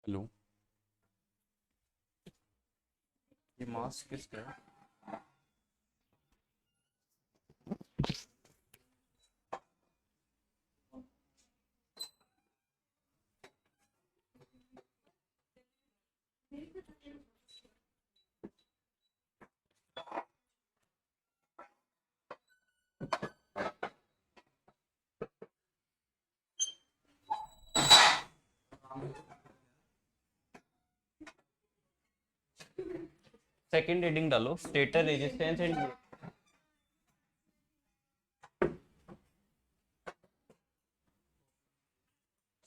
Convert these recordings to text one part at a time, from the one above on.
Hello. ये mask किसका है? सेकंड रीडिंग डालो, stator resistance and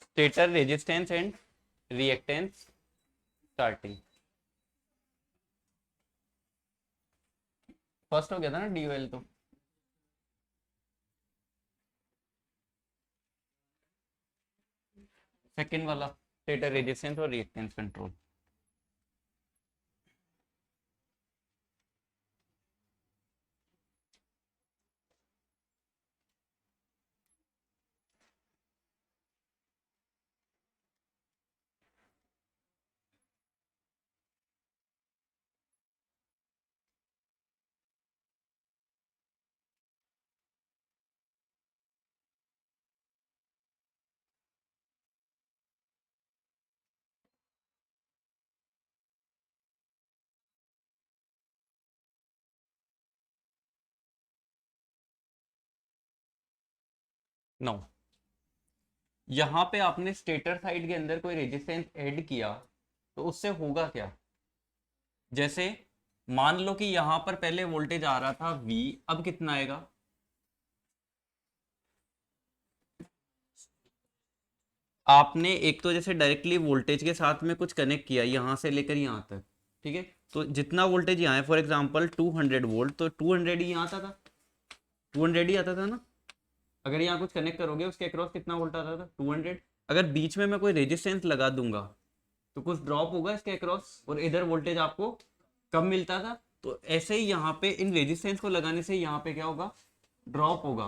stator resistance and reactance starting. First हो गया था ना ड्यूएल, तो सेकंड वाला स्टेटर रेजिस्टेंस और रिएक्टेंस कंट्रोल। नो, यहाँ पे आपने स्टेटर साइड के अंदर कोई रेजिस्टेंस ऐड किया तो उससे होगा क्या? जैसे मान लो कि यहाँ पर पहले वोल्टेज आ रहा था V, अब कितना आएगा? आपने एक तो जैसे डायरेक्टली वोल्टेज के साथ में कुछ कनेक्ट किया यहाँ से लेकर यहाँ तक, ठीक है? तो जितना वोल्टेज यहाँ है, फॉर एग्जांपल 200 वोल्ट, तो 200 ही यहाँ आता था, 200 ही आता था ना। अगर यहाँ कुछ कनेक्ट करोगे उसके अक्रॉस कितना वोल्ट आता था? 200। अगर बीच में मैं कोई रेजिस्टेंस लगा दूंगा तो कुछ ड्रॉप होगा इसके अक्रॉस, और इधर वोल्टेज आपको कम मिलता था। तो ऐसे ही यहाँ पे इन रेजिस्टेंस को लगाने से यहाँ पे क्या होगा? ड्रॉप होगा।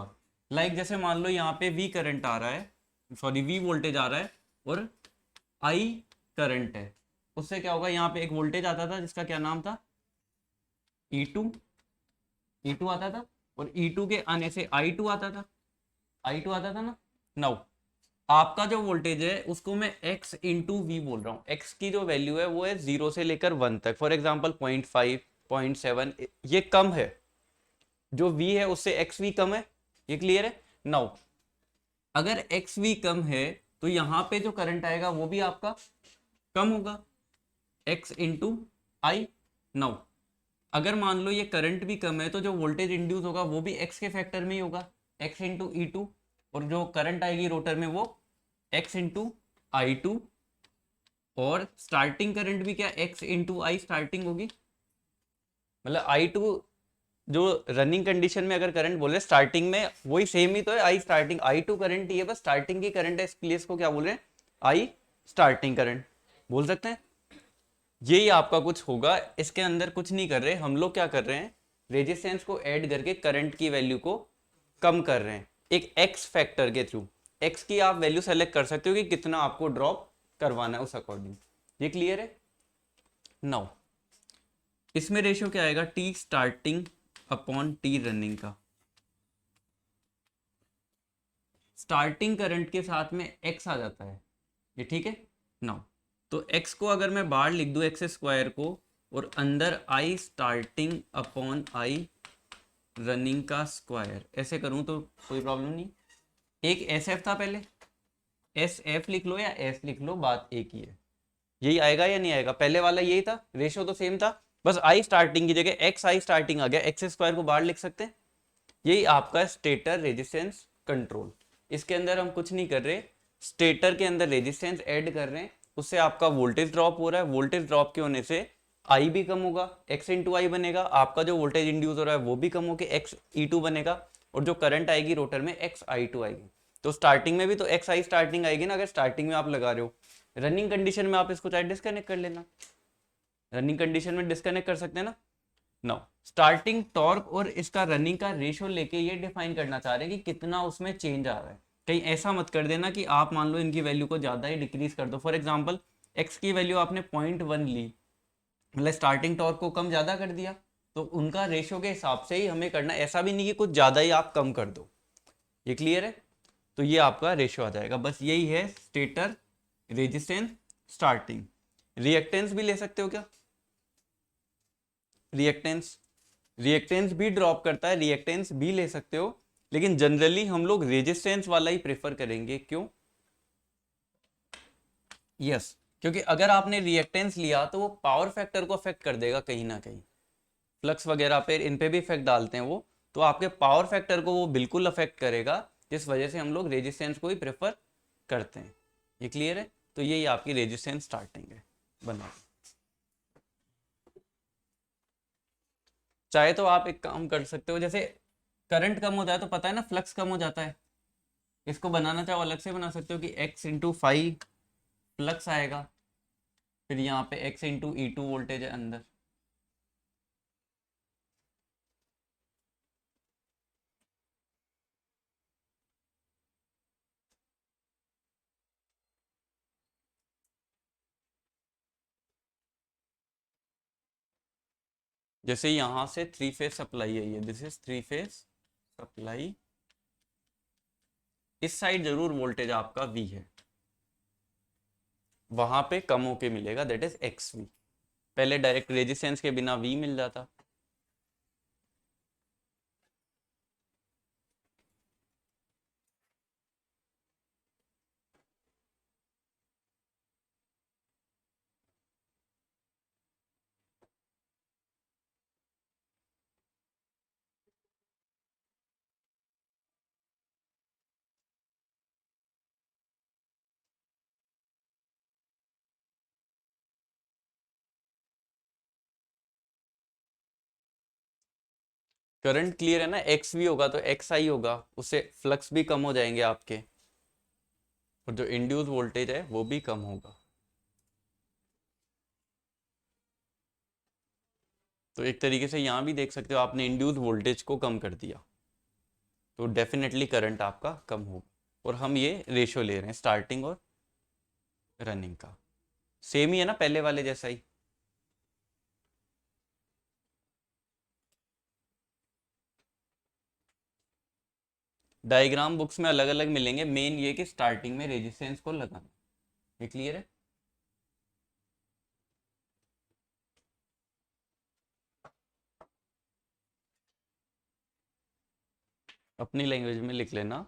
लाइक जैसे मान लो यहाँ पे वी करंट आ रहा है, सॉरी वी वोल्टेज आ रहा है और आई करंट है। उससे क्या होगा? यहाँ पे एक वोल्टेज आता था जिसका क्या नाम था? E2। E2 आता था, और E2 के आने से I2 आता था, I2 आता था ना। नाउ आपका जो वोल्टेज है उसको मैं x इंटू वी बोल रहा हूँ। x की जो वैल्यू है वो है 0 से लेकर 1 तक, फॉर एग्जाम्पल 0.5, 0.7, ये कम है। जो v है उससे एक्स वी कम है। ये क्लियर है? नाउ अगर एक्स वी कम है तो यहाँ पे जो करंट आएगा वो भी आपका कम होगा, x इंटू आई। नाउ अगर मान लो ये करंट भी कम है तो जो वोल्टेज इंड्यूस होगा वो भी x के फैक्टर में ही होगा, x इंटू ई टू। और जो करंट आएगी रोटर में वो x इंटू आई टू। और स्टार्टिंग करंट भी क्या x इंटू आई स्टार्टिंग होगी। मतलब आई टू जो रनिंग कंडीशन में अगर करंट बोले स्टार्टिंग में, वही सेम ही तो है I starting. I to current ही है, बस स्टार्टिंग की करंट है, इसलिए इसको क्या बोल रहे हैं? आई स्टार्टिंग करंट बोल सकते हैं। यही आपका कुछ होगा, इसके अंदर कुछ नहीं कर रहे हम लोग। क्या कर रहे हैं? रेजिस्टेंस को ऐड करके करंट की वैल्यू को कम कर रहे हैं एक एक्स फैक्टर के थ्रू। एक्स की आप वैल्यू सेलेक्ट कर सकते हो कि कितना आपको ड्रॉप करवाना है उस अकॉर्डिंग। ये क्लियर है? नाउ इसमें रेशियो क्या आएगा? T starting upon T running का। स्टार्टिंग करंट के साथ में एक्स आ जाता है, ये ठीक है। नाउ तो एक्स को अगर मैं बाहर लिख दूं एक्स स्क्वायर को, और अंदर आई स्टार्टिंग अपॉन आई रनिंग का स्क्वायर ऐसे करूं तो कोई प्रॉब्लम नहीं। एक एस एफ था पहले, एस एफ लिख लो या एस लिख लो, बात एक ही है। यही आएगा या नहीं आएगा? पहले वाला यही था, रेशियो तो सेम था, बस आई स्टार्टिंग की जगह एक्स आई स्टार्टिंग आ गया, एक्स स्क्वायर को बाहर लिख सकते हैं। यही आपका स्टेटर रेजिस्टेंस कंट्रोल। इसके अंदर हम कुछ नहीं कर रहे, स्टेटर के अंदर रेजिस्टेंस ऐड कर रहे हैं, उससे आपका वोल्टेज ड्रॉप हो रहा है। वोल्टेज ड्रॉप के होने से आई भी कम होगा, एक्स इंटू आई बनेगा। आपका जो वोल्टेज इंड्यूस हो रहा है वो भी कम होकर एक्स ई टू बनेगा, और जो करंट आएगी रोटर में एक्स आई टू आएगी। तो स्टार्टिंग में भी तो एक्स आई स्टार्टिंग आएगी ना, अगर स्टार्टिंग में आप लगा रहे हो। रनिंग कंडीशन में आप इसको चाहे डिस्कनेक्ट कर लेना, रनिंग कंडीशन में डिस्कनेक्ट कर सकते हैं ना। नाउ स्टार्टिंग टॉर्क और इसका रनिंग का रेशियो लेके ये डिफाइन करना चाह रहे हैं कि कितना उसमें चेंज आ रहा है। कहीं ऐसा मत कर देना कि आप मान लो इनकी वैल्यू को ज़्यादा ही डिक्रीज कर दो। फॉर एग्जांपल एक्स की वैल्यू आपने 0.1 ली, मतलब स्टार्टिंग टॉर्क को कम ज़्यादा कर दिया, तो उनका रेशियो के हिसाब से ही हमें करना, ऐसा भी नहीं कि कुछ ज़्यादा ही आप कम कर दो। ये क्लियर है? तो ये आपका रेशियो आ जाएगा, बस यही है स्टेटर, रेजिस्टेंस, स्टार्टिंग। रिएक्टेंस भी ले सकते हो क्या? रिएक्टेंस, रिएक्टेंस भी ड्रॉप करता है, रिएक्टेंस भी ले सकते हो, लेकिन जनरली हम लोग रेजिस्टेंस वाला ही प्रेफर करेंगे। क्यों? यस, क्योंकि अगर आपने रिएक्टेंस लिया तो वो पावर फैक्टर को अफेक्ट कर देगा कहीं ना कहीं, फ्लक्स वगैरह पे, इन पे भी इफेक्ट डालते हैं वो, तो आपके पावर फैक्टर को वो बिल्कुल अफेक्ट करेगा, जिस वजह से हम लोग रेजिस्टेंस को ही प्रेफर करते हैं। ये क्लियर है? तो यही आपकी रेजिस्टेंस स्टार्टिंग है। बनाओ। चाहे तो आप एक काम कर सकते हो, जैसे करंट कम होता है तो पता है ना, फ्लक्स कम हो जाता है। इसको बनाना चाहो अलग से बना सकते हो कि x/5 फ्लक्स आएगा, फिर यहाँ पे x/E2 वोल्टेज है अंदर। जैसे यहाँ से थ्री फेज सप्लाई है, ये this is three phase supply, इस साइड जरूर वोल्टेज आपका V है, वहां पे कम होके मिलेगा, दैट इज XV। पहले डायरेक्ट रेजिस्टेंस के बिना V मिल जाता। करंट क्लियर है ना, XV होगा तो XI होगा, उससे फ्लक्स भी कम हो जाएंगे आपके, और जो इंड्यूस वोल्टेज है वो भी कम होगा। तो एक तरीके से यहाँ भी देख सकते हो, आपने इंड्यूस वोल्टेज को कम कर दिया, तो डेफिनेटली करंट आपका कम होगा। और हम ये रेशियो ले रहे हैं स्टार्टिंग और रनिंग का, सेम ही है ना पहले वाले जैसा ही। डायग्राम बुक्स में अलग अलग मिलेंगे, मेन ये कि स्टार्टिंग में रेजिस्टेंस को लगाना। ये क्लियर है? अपनी लैंग्वेज में लिख लेना,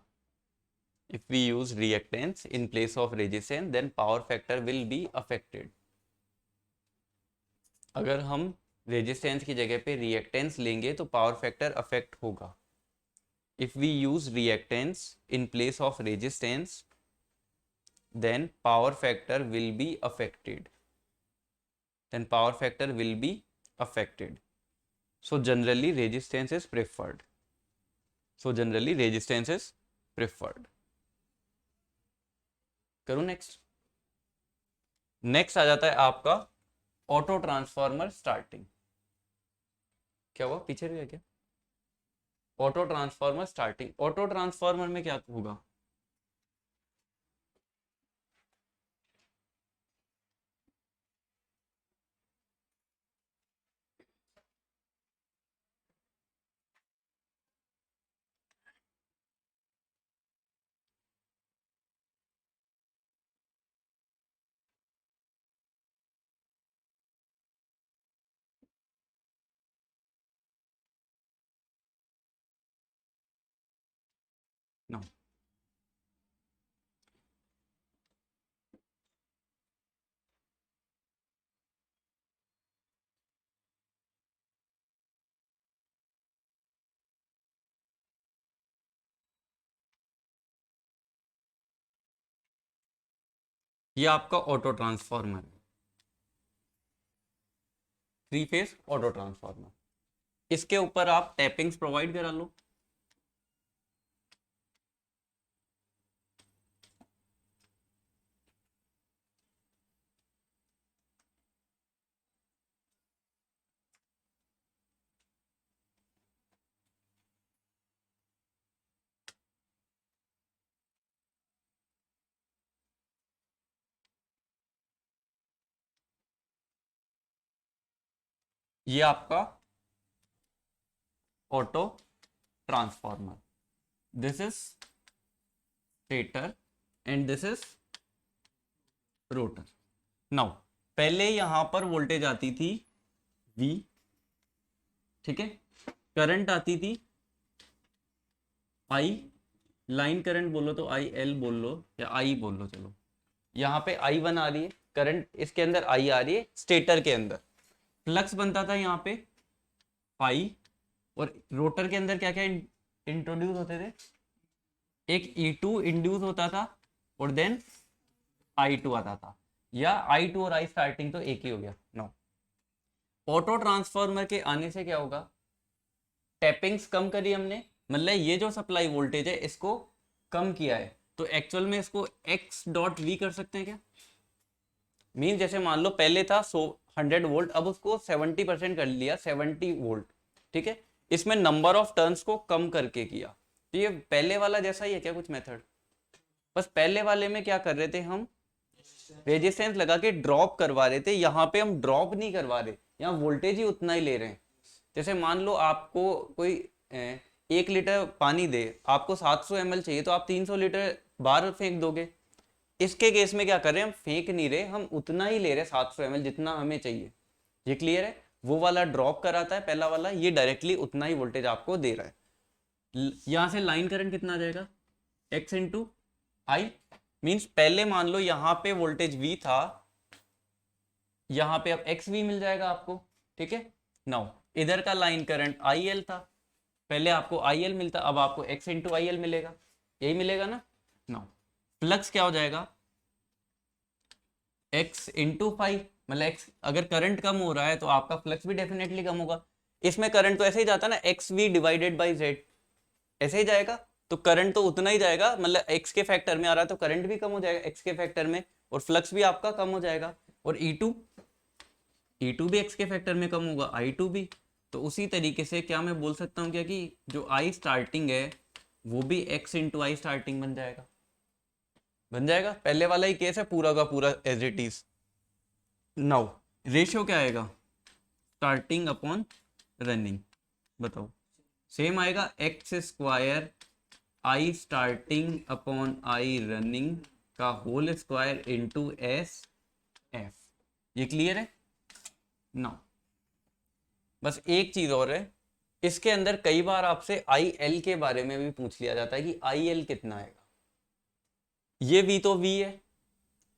if we use reactance in place of resistance then power factor will be affected। अगर हम रेजिस्टेंस की जगह पे रिएक्टेंस लेंगे तो पावर फैक्टर अफेक्ट होगा। if we use reactance in place of resistance then power factor will be affected, then power factor will be affected, so generally resistance is preferred, so generally resistance is preferred। करूँ next? Next आ जाता है आपका auto transformer starting. क्या हुआ, पीछे रह गया क्या? Auto transformer starting, auto transformer में क्या होगा? नो, ये आपका ऑटो ट्रांसफार्मर है, थ्री फेज ऑटो ट्रांसफार्मर। इसके ऊपर आप टैपिंग्स प्रोवाइड करा लो। ये आपका auto transformer, this is stator and this is rotor. Now पहले यहां पर वोल्टेज आती थी V, ठीक है, करंट आती थी I, लाइन करंट बोलो तो IL बोल लो या I बोल लो, चलो यहाँ पे I1 आ रही है, करंट इसके अंदर I आ रही है, स्टेटर के अंदर फ्लक्स बनता था यहाँ पे पाई, और रोटर के अंदर क्या क्या इंट्रोड्यूस होते थे, एक E2 इंड्यूस होता था और देन I2 आता था, या I2 और I स्टार्टिंग तो एक ही हो गया। नो, ऑटो ट्रांसफार्मर के आने से क्या होगा, टैपिंग्स कम करी हमने, मतलब ये जो सप्लाई वोल्टेज है इसको कम किया है, तो एक्चुअल में इसको x डॉट वी कर सकते हैं क्या, मीन जैसे मान लो पहले था 100 वोल्ट, अब उसको 70% कर लिया, 70 वोल्ट, ठीक है, इसमें नंबर ऑफ टर्न्स को कम करके किया। तो ये पहले वाला जैसा ही है क्या कुछ मेथड, बस पहले वाले में क्या कर रहे थे हम, रेजिस्टेंस लगा के ड्रॉप करवा रहे थे, यहाँ पे हम ड्रॉप नहीं करवा रहे, यहाँ वोल्टेज ही उतना ही ले रहे हैं। जैसे मान लो आपको कोई 1 लीटर पानी दे, आपको 700 ml चाहिए, तो आप 300 लीटर बाहर फेंक दोगे। इसके केस में क्या कर रहे हैं, हम फेंक नहीं रहे, हम उतना ही ले रहे 700 ml जितना हमें चाहिए। ये क्लियर है, वो वाला ड्रॉप कराता है पहला वाला, ये डायरेक्टली उतना ही वोल्टेज आपको दे रहा है। यहां से लाइन करंट कितना आ जाएगा, x इंटू आई, मीन्स पहले मान लो यहाँ पे वोल्टेज V था, यहाँ पे अब XV मिल जाएगा आपको, ठीक है। नाउ इधर का लाइन करंट IL था, पहले आपको IL मिलता, अब आपको x इंटू IL मिलेगा, यही मिलेगा ना। नाउ फ्लक्स क्या हो जाएगा, x इंटू फाइव, मतलब x, अगर करंट कम हो रहा है तो आपका फ्लक्स भी डेफिनेटली कम होगा। इसमें करंट तो ऐसे ही जाता ना, X V divided by Z, ऐसे ही जाएगा, तो करंट तो उतना ही जाएगा, मतलब x के फैक्टर में आ रहा है तो करंट भी कम हो जाएगा x के फैक्टर में, और फ्लक्स भी आपका कम हो जाएगा। और E2 भी x के फैक्टर में कम होगा, I2 भी। तो उसी तरीके से क्या मैं बोल सकता हूँ क्या कि जो I स्टार्टिंग है वो भी x इंटू आई स्टार्टिंग बन जाएगा, बन जाएगा, पहले वाला ही केस है पूरा का पूरा as it is. Now ratio क्या आएगा, स्टार्टिंग अपॉन रनिंग, बताओ, सेम आएगा, x square I starting upon I running का whole square into S F. ये क्लियर है ना। बस एक चीज और है, इसके अंदर कई बार आपसे आई एल के बारे में भी पूछ लिया जाता है कि आई एल कितना आएगा। ये वी तो वी है,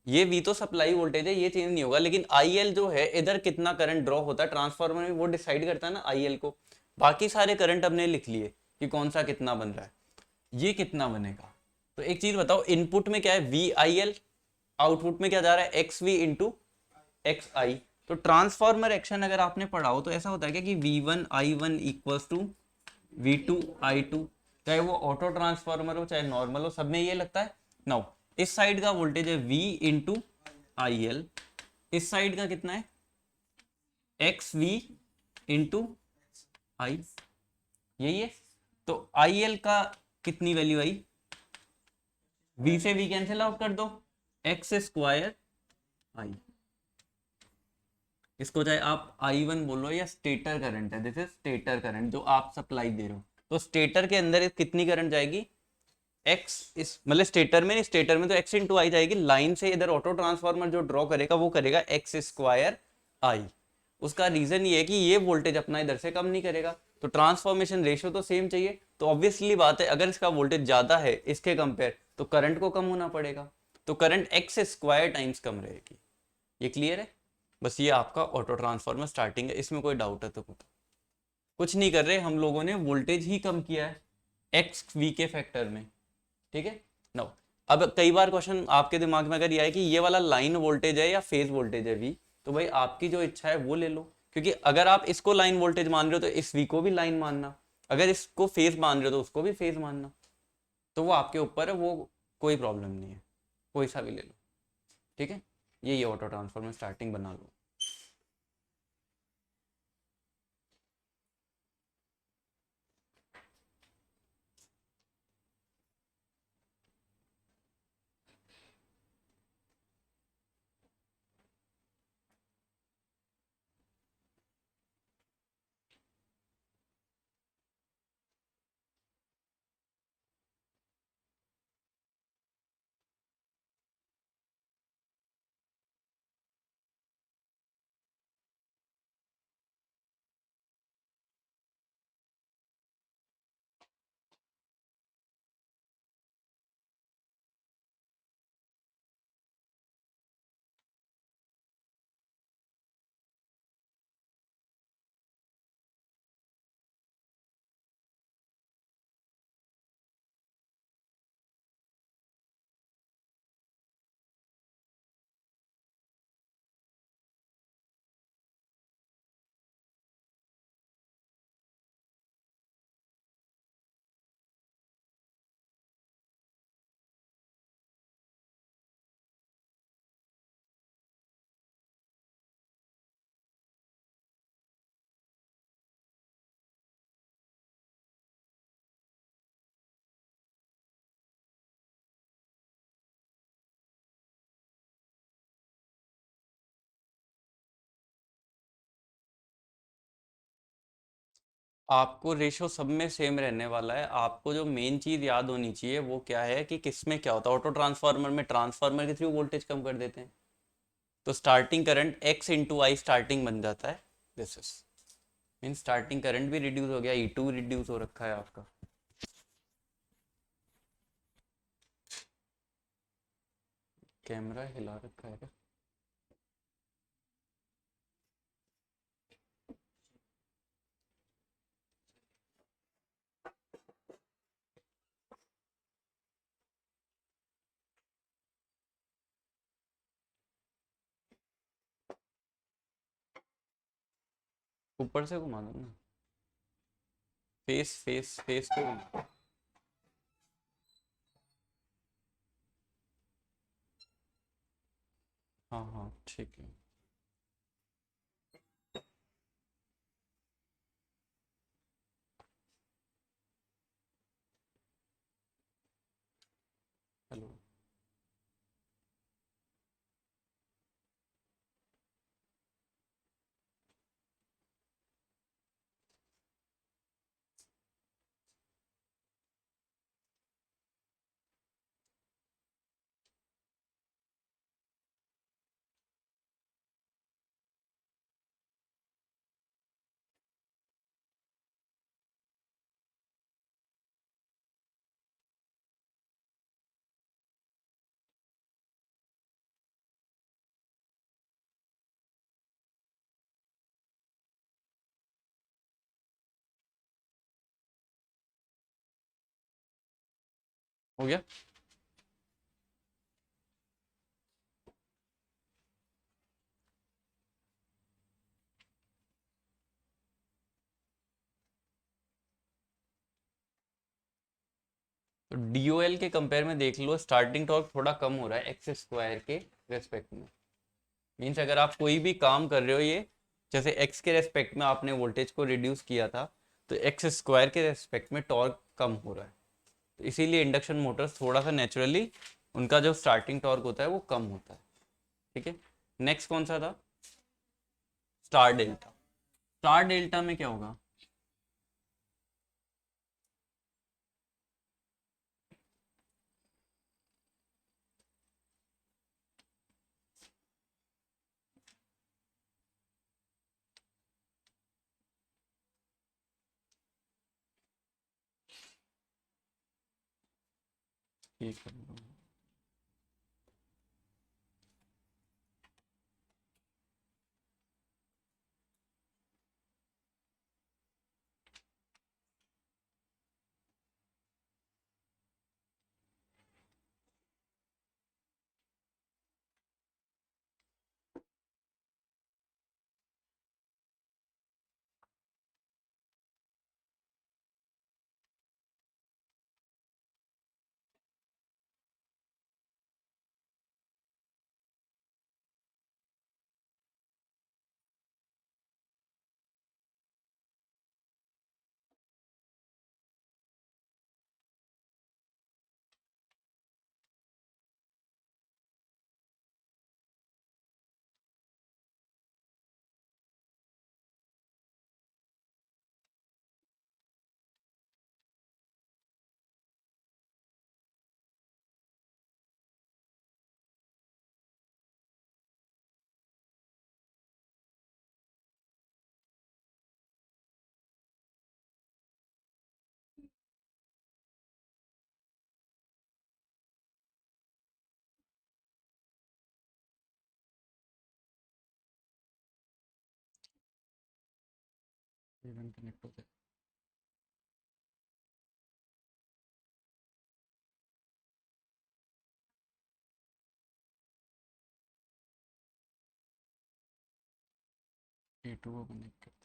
ये वी तो सप्लाई वोल्टेज है, ये चेंज नहीं होगा, लेकिन आई एल जो है इधर कितना करंट ड्रॉ होता है ट्रांसफार्मर में, वो डिसाइड करता है ना आई एल को। बाकी सारे करंट हमने लिख लिए कि कौन सा कितना बन रहा है, ये कितना बनेगा। तो एक चीज बताओ, इनपुट में क्या है वी आई एल, आउटपुट में क्या जा रहा है एक्स वी इंटू एक्स आई। तो ट्रांसफॉर्मर एक्शन अगर आपने पढ़ा हो तो ऐसा होता है क्या कि V one I one equals to V two I two, चाहे वो ऑटो ट्रांसफॉर्मर हो चाहे नॉर्मल हो, सब में ये लगता है। नाउ इस साइड का वोल्टेज है V इंटू आई एल, इस साइड का कितना है एक्स वी इंटू आई, यही है। तो आई एल का कितनी वैल्यू आई, V से V कैंसिल आउट कर दो, एक्स स्क्वायर आई, इसको चाहे आप I1 बोलो या स्टेटर करंट है, दिस इज स्टेटर करंट जो आप सप्लाई दे रहे हो। तो स्टेटर के अंदर कितनी करंट जाएगी, एक्स, इस मतलब स्टेटर में नहीं, स्टेटर में तो एक्स इंटू आई जाएगी, लाइन से इधर ऑटो ट्रांसफार्मर जो ड्रॉ करेगा वो करेगा एक्स स्क्वायर आई। उसका रीजन ये है कि ये वोल्टेज अपना इधर से कम नहीं करेगा, तो ट्रांसफॉर्मेशन रेशियो तो सेम चाहिए। तो ऑब्वियसली बात है, अगर इसका वोल्टेज ज्यादा है इसके कंपेयर तो करंट को कम होना पड़ेगा, तो करंट एक्स स्क्वायर टाइम्स कम रहेगी। ये क्लियर है, बस ये आपका ऑटो ट्रांसफार्मर स्टार्टिंग है, इसमें कोई डाउट है तो कुछ नहीं कर रहे हम लोगों ने, वोल्टेज ही कम किया है एक्स वी के फैक्टर में, ठीक है। नो, अब कई बार क्वेश्चन आपके दिमाग में अगर यह है कि ये वाला लाइन वोल्टेज है या फेज वोल्टेज है वी, तो भाई आपकी जो इच्छा है वो ले लो, क्योंकि अगर आप इसको लाइन वोल्टेज मान रहे हो तो इस वी को भी लाइन मानना, अगर इसको फेज मान रहे हो तो उसको भी फेज मानना, तो वो आपके ऊपर है, वो कोई प्रॉब्लम नहीं है, कोई सा भी ले लो, ठीक है। ये ऑटो ट्रांसफॉर्मर स्टार्टिंग बना लो। आपको रेशो सब में सेम रहने वाला है। आपको जो मेन चीज याद होनी चाहिए वो क्या है कि किसमें क्या होता है। ऑटो ट्रांसफार्मर में ट्रांसफार्मर के थ्रू वोल्टेज कम कर देते हैं, तो starting current x into I starting बन जाता है। This is mean starting current भी रिड्यूस हो गया, ई टू रिड्यूस हो रखा है आपका। कैमरा हिला रखा है क्या? ऊपर से घुमा दो ना, फेस फेस फेस को घुमा। हाँ हाँ ठीक है। हेलो। हो गया। तो डीओएल के कंपेयर में देख लो, स्टार्टिंग टॉर्क थोड़ा कम हो रहा है एक्स स्क्वायर के रेस्पेक्ट में। मीन्स अगर आप कोई भी काम कर रहे हो, ये जैसे एक्स के रेस्पेक्ट में आपने वोल्टेज को रिड्यूस किया था, तो एक्स स्क्वायर के रेस्पेक्ट में टॉर्क कम हो रहा है। तो इसीलिए इंडक्शन मोटर्स थोड़ा सा नेचुरली उनका जो स्टार्टिंग टॉर्क होता है वो कम होता है। ठीक है। नेक्स्ट कौन सा था? Star delta. स्टार डेल्टा में क्या होगा? ठीक है। इवेंट कनेक्ट होते T2 को कनेक्ट करते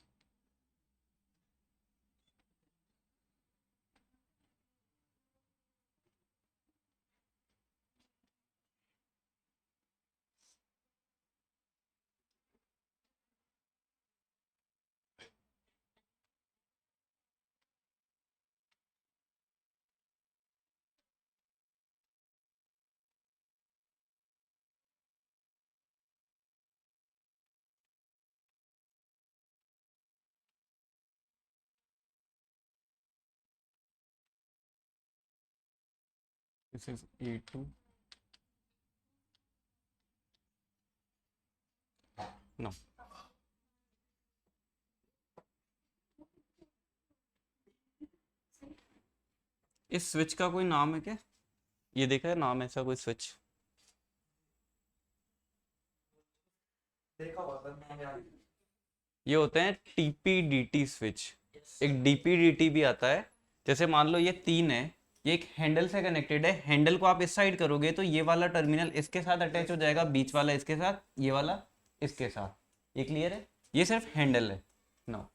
दिस इज A2 नो। इस स्विच का कोई नाम है क्या? ये देखा है नाम ऐसा कोई स्विच? देखा हुआ था नाम याद। ये होते हैं TPDT स्विच। एक DPDT भी आता है। जैसे मान लो ये 3 है, ये एक हैंडल से कनेक्टेड है, हैंडल को आप इस साइड करोगे तो ये वाला टर्मिनल इसके साथ अटैच हो जाएगा, बीच वाला इसके साथ, ये वाला इसके साथ। ये क्लियर है? ये सिर्फ हैंडल है ना,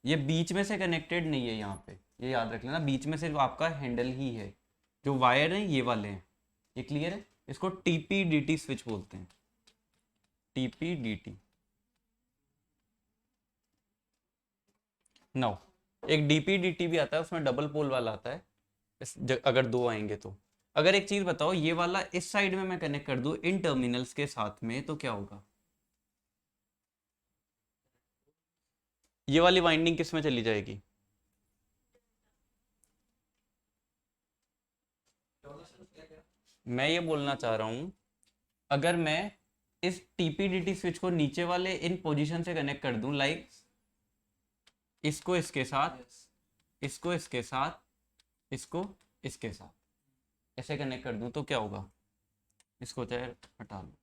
ये बीच में से कनेक्टेड नहीं है। यहाँ पे ये याद रख लेना, बीच में सिर्फ आपका हैंडल ही है, जो वायर है ये वाले हैं। ये क्लियर है? इसको TPDT स्विच बोलते हैं, TPDT। नो, एक DPDT भी आता है, उसमें डबल पोल वाला आता है, अगर दो आएंगे तो। अगर एक चीज बताओ, ये वाला इस साइड में मैं कनेक्ट कर दूं इन टर्मिनल्स के साथ में तो क्या होगा? ये वाली वाइंडिंग किस में चली जाएगी? मैं ये बोलना चाह रहा हूं, अगर मैं इस TPDT स्विच को नीचे वाले इन पोजीशन से कनेक्ट कर दूं, लाइक इसको इसके साथ, इसको इसके साथ, इसको इसके साथ ऐसे कनेक्ट कर दूं तो क्या होगा? इसको चाहे हटा लो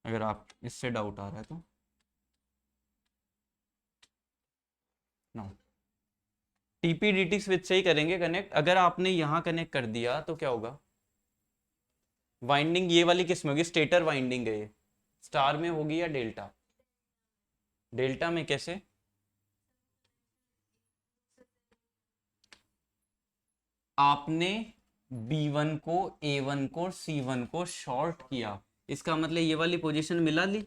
अगर आप इससे डाउट आ रहा है तो। नो, TPDT स्विच से ही करेंगे कनेक्ट। अगर आपने यहाँ कनेक्ट कर दिया तो क्या होगा? वाइंडिंग ये वाली किस में होगी? स्टेटर वाइंडिंग है ये, स्टार में होगी या डेल्टा? डेल्टा में कैसे? आपने B1 को, A1 को, C1 को शॉर्ट किया, इसका मतलब ये वाली पोजीशन मिला ली,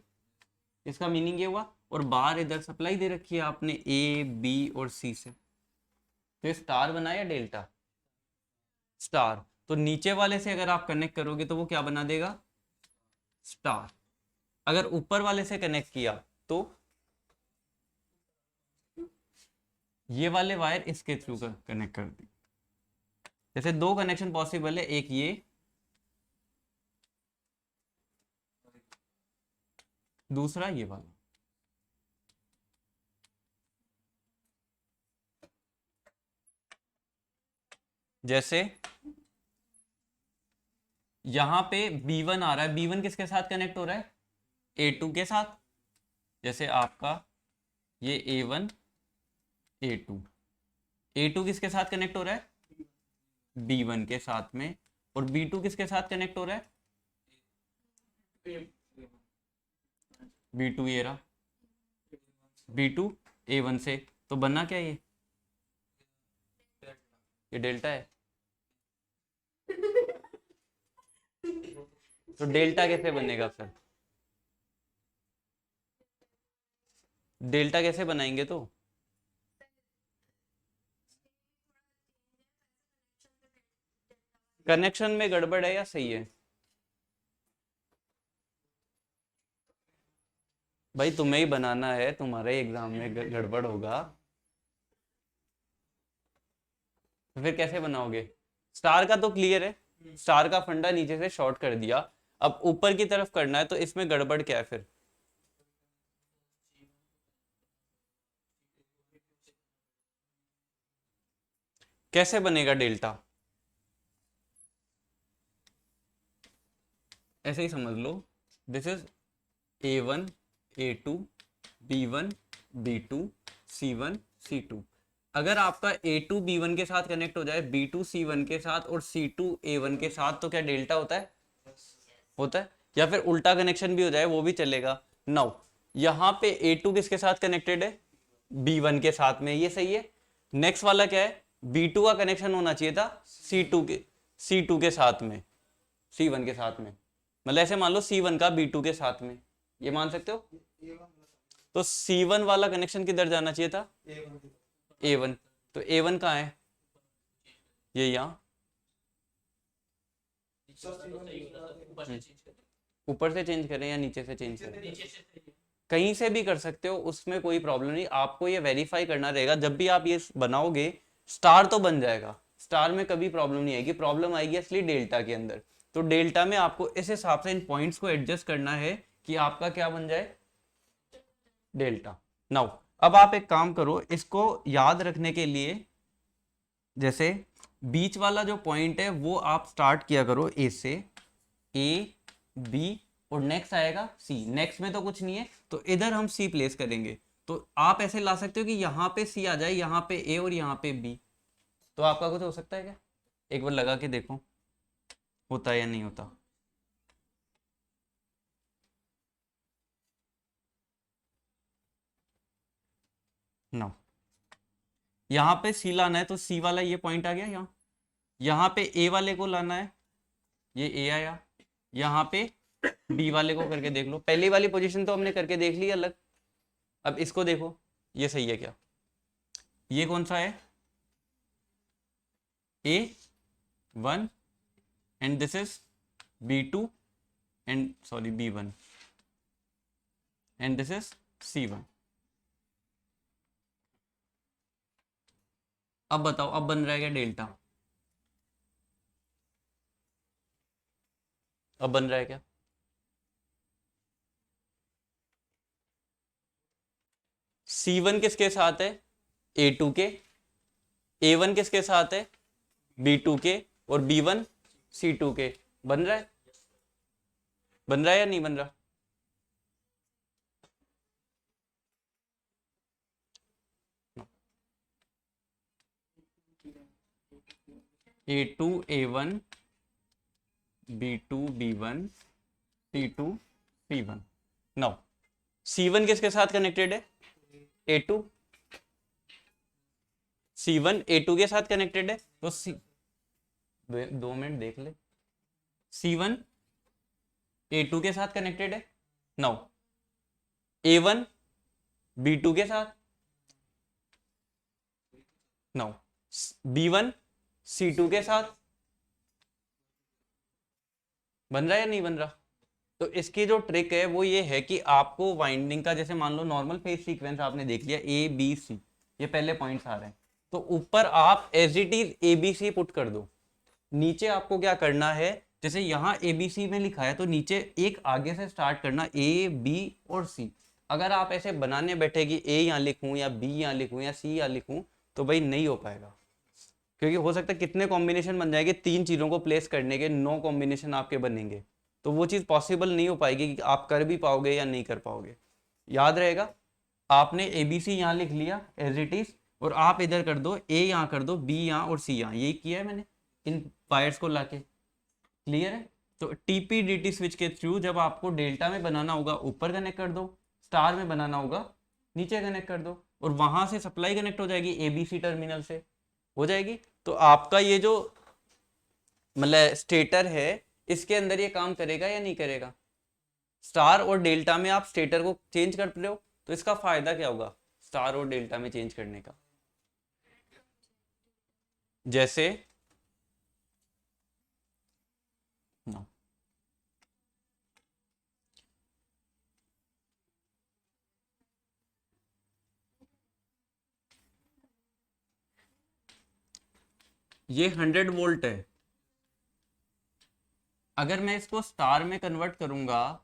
इसका मीनिंग ये हुआ। और बाहर इधर सप्लाई दे रखी है आपने A, B और C से, तो ये स्टार बना या डेल्टा? स्टार। तो नीचे वाले से अगर आप कनेक्ट करोगे तो वो क्या बना देगा? स्टार। अगर ऊपर वाले से कनेक्ट किया तो ये वाले वायर इसके थ्रू कनेक्ट कर दी। जैसे दो कनेक्शन पॉसिबल है, एक ये, दूसरा ये वाला। जैसे यहां पे B1 आ रहा है, B1 किसके साथ कनेक्ट हो रहा है? A2 के साथ। जैसे आपका ये A1, A2, A2 किसके साथ कनेक्ट हो रहा है? B1 के साथ में। और B2 किसके साथ कनेक्ट हो रहा है? B2 ये रहा, B2 A1 से। तो बनना क्या ये डेल्टा है। तो डेल्टा कैसे बनेगा फिर? डेल्टा कैसे बनाएंगे तो? कनेक्शन में गड़बड़ है या सही है? भाई तुम्हें ही बनाना है, तुम्हारे एग्जाम में गड़बड़ होगा तो फिर कैसे बनाओगे? स्टार का तो क्लियर है, स्टार का फंडा नीचे से शॉर्ट कर दिया। अब ऊपर की तरफ करना है तो इसमें गड़बड़ क्या है फिर? कैसे बनेगा डेल्टा? ऐसे ही समझ लो, this is A1, A2, B1, B2, C1, C2। अगर आपका A2 B1 के साथ कनेक्ट हो जाए, B2 C1 के साथ और C2 A1 के साथ, तो क्या डेल्टा होता है? होता है। या फिर उल्टा कनेक्शन भी हो जाए वो भी चलेगा। नाउ यहाँ पे A2 किसके साथ कनेक्टेड है? B1 के साथ में, ये सही है। नेक्स्ट वाला क्या है? B2 का कनेक्शन होना चाहिए था C2 के साथ में, C1 के साथ में। मतलब ऐसे मान लो C1 का B2 के साथ में, ये मान सकते हो। तो C1 वाला कनेक्शन किधर जाना चाहिए था? A1। तो A1 कहाँ है? ये यहाँ। ऊपर से चेंज करें या नीचे से चेंज करें? कहीं से भी कर सकते हो, उसमें कोई प्रॉब्लम नहीं। आपको ये वेरीफाई करना रहेगा, जब भी आप ये बनाओगे स्टार तो बन जाएगा, स्टार में कभी प्रॉब्लम नहीं आएगी, प्रॉब्लम आएगी असली डेल्टा के अंदर। तो डेल्टा में आपको इस हिसाब से इन पॉइंट्स को एडजस्ट करना है कि आपका क्या बन जाए, डेल्टा। नाउ अब आप एक काम करो, इसको याद रखने के लिए जैसे बीच वाला जो पॉइंट है वो आप स्टार्ट किया करो ए से, ए बी और नेक्स्ट आएगा सी। नेक्स्ट में तो कुछ नहीं है तो इधर हम सी प्लेस करेंगे। तो आप ऐसे ला सकते हो कि यहाँ पे सी आ जाए, यहाँ पे ए और यहाँ पे बी। तो आपका कुछ हो सकता है क्या? एक बार लगा के देखो होता है या नहीं होता। ना यहाँ पे सी लाना है तो सी वाला ये पॉइंट आ गया यहाँ। यहाँ पे ए वाले को लाना है, ये ए आया। यहाँ पे बी वाले को करके देख लो, पहली वाली पोजीशन तो हमने करके देख ली अलग। अब इसको देखो ये सही है क्या? ये कौन सा है? A1 and this is B2 and sorry B1 and this is C1। अब बताओ अब बन रहा है क्या डेल्टा? अब बन रहा है क्या? C1 किसके साथ है? A2 के। A1 किसके साथ है? B2 के। और B1 C2 के। बन रहा है? बन रहा है या नहीं बन रहा? A2 A1 B2 B1 C2 C1। Now C1 किसके साथ कनेक्टेड है? A2। C1 A2 के साथ कनेक्टेड है तो दो मिनट देख ले। C1 A2 के साथ कनेक्टेड है। नाउ A1 B2 के साथ। नाउ B1 C2 के साथ। बन रहा है या नहीं बन रहा? तो इसकी जो ट्रिक है वो ये है कि आपको वाइंडिंग का, जैसे मान लो नॉर्मल फेज सीक्वेंस आपने देख लिया A B C, ये पहले पॉइंट्स आ रहे हैं, तो ऊपर आप as it is ABC put कर दो। नीचे आपको क्या करना है, जैसे यहाँ ABC में लिखा है तो नीचे एक आगे से स्टार्ट करना A B और C। अगर आप ऐसे बनाने बैठे कि A यहाँ लिखूं या B यहाँ लिखूं या C यहाँ लिखूं तो भाई नहीं हो पाएगा, क्योंकि हो सकता है कितने कॉम्बिनेशन बन जाएंगे, 3 चीज़ों को प्लेस करने के 9 कॉम्बिनेशन आपके बनेंगे, तो वो चीज़ पॉसिबल नहीं हो पाएगी कि आप कर भी पाओगे या नहीं कर पाओगे। याद रहेगा, आपने ABC यहाँ लिख लिया एज इट इज और आप इधर कर दो, A यहाँ कर दो, B यहाँ और C यहाँ, यही किया है मैंने इन वायर्स को लाके। क्लियर है? तो TP-DT स्विच के थ्रू जब आपको डेल्टा में बनाना होगा ऊपर कनेक्ट कर दो, स्टार में बनाना होगा नीचे कनेक्ट कर दो, और वहां से सप्लाई कनेक्ट हो जाएगी ABC टर्मिनल से, हो जाएगी। तो आपका ये जो मतलब स्टेटर है इसके अंदर ये काम करेगा या नहीं करेगा? स्टार और डेल्टा में आप स्टेटर को चेंज कर रहे हो तो इसका फायदा क्या होगा स्टार और डेल्टा में चेंज करने का? जैसे no. ये 100 वोल्ट है, अगर मैं इसको स्टार में कन्वर्ट करूंगा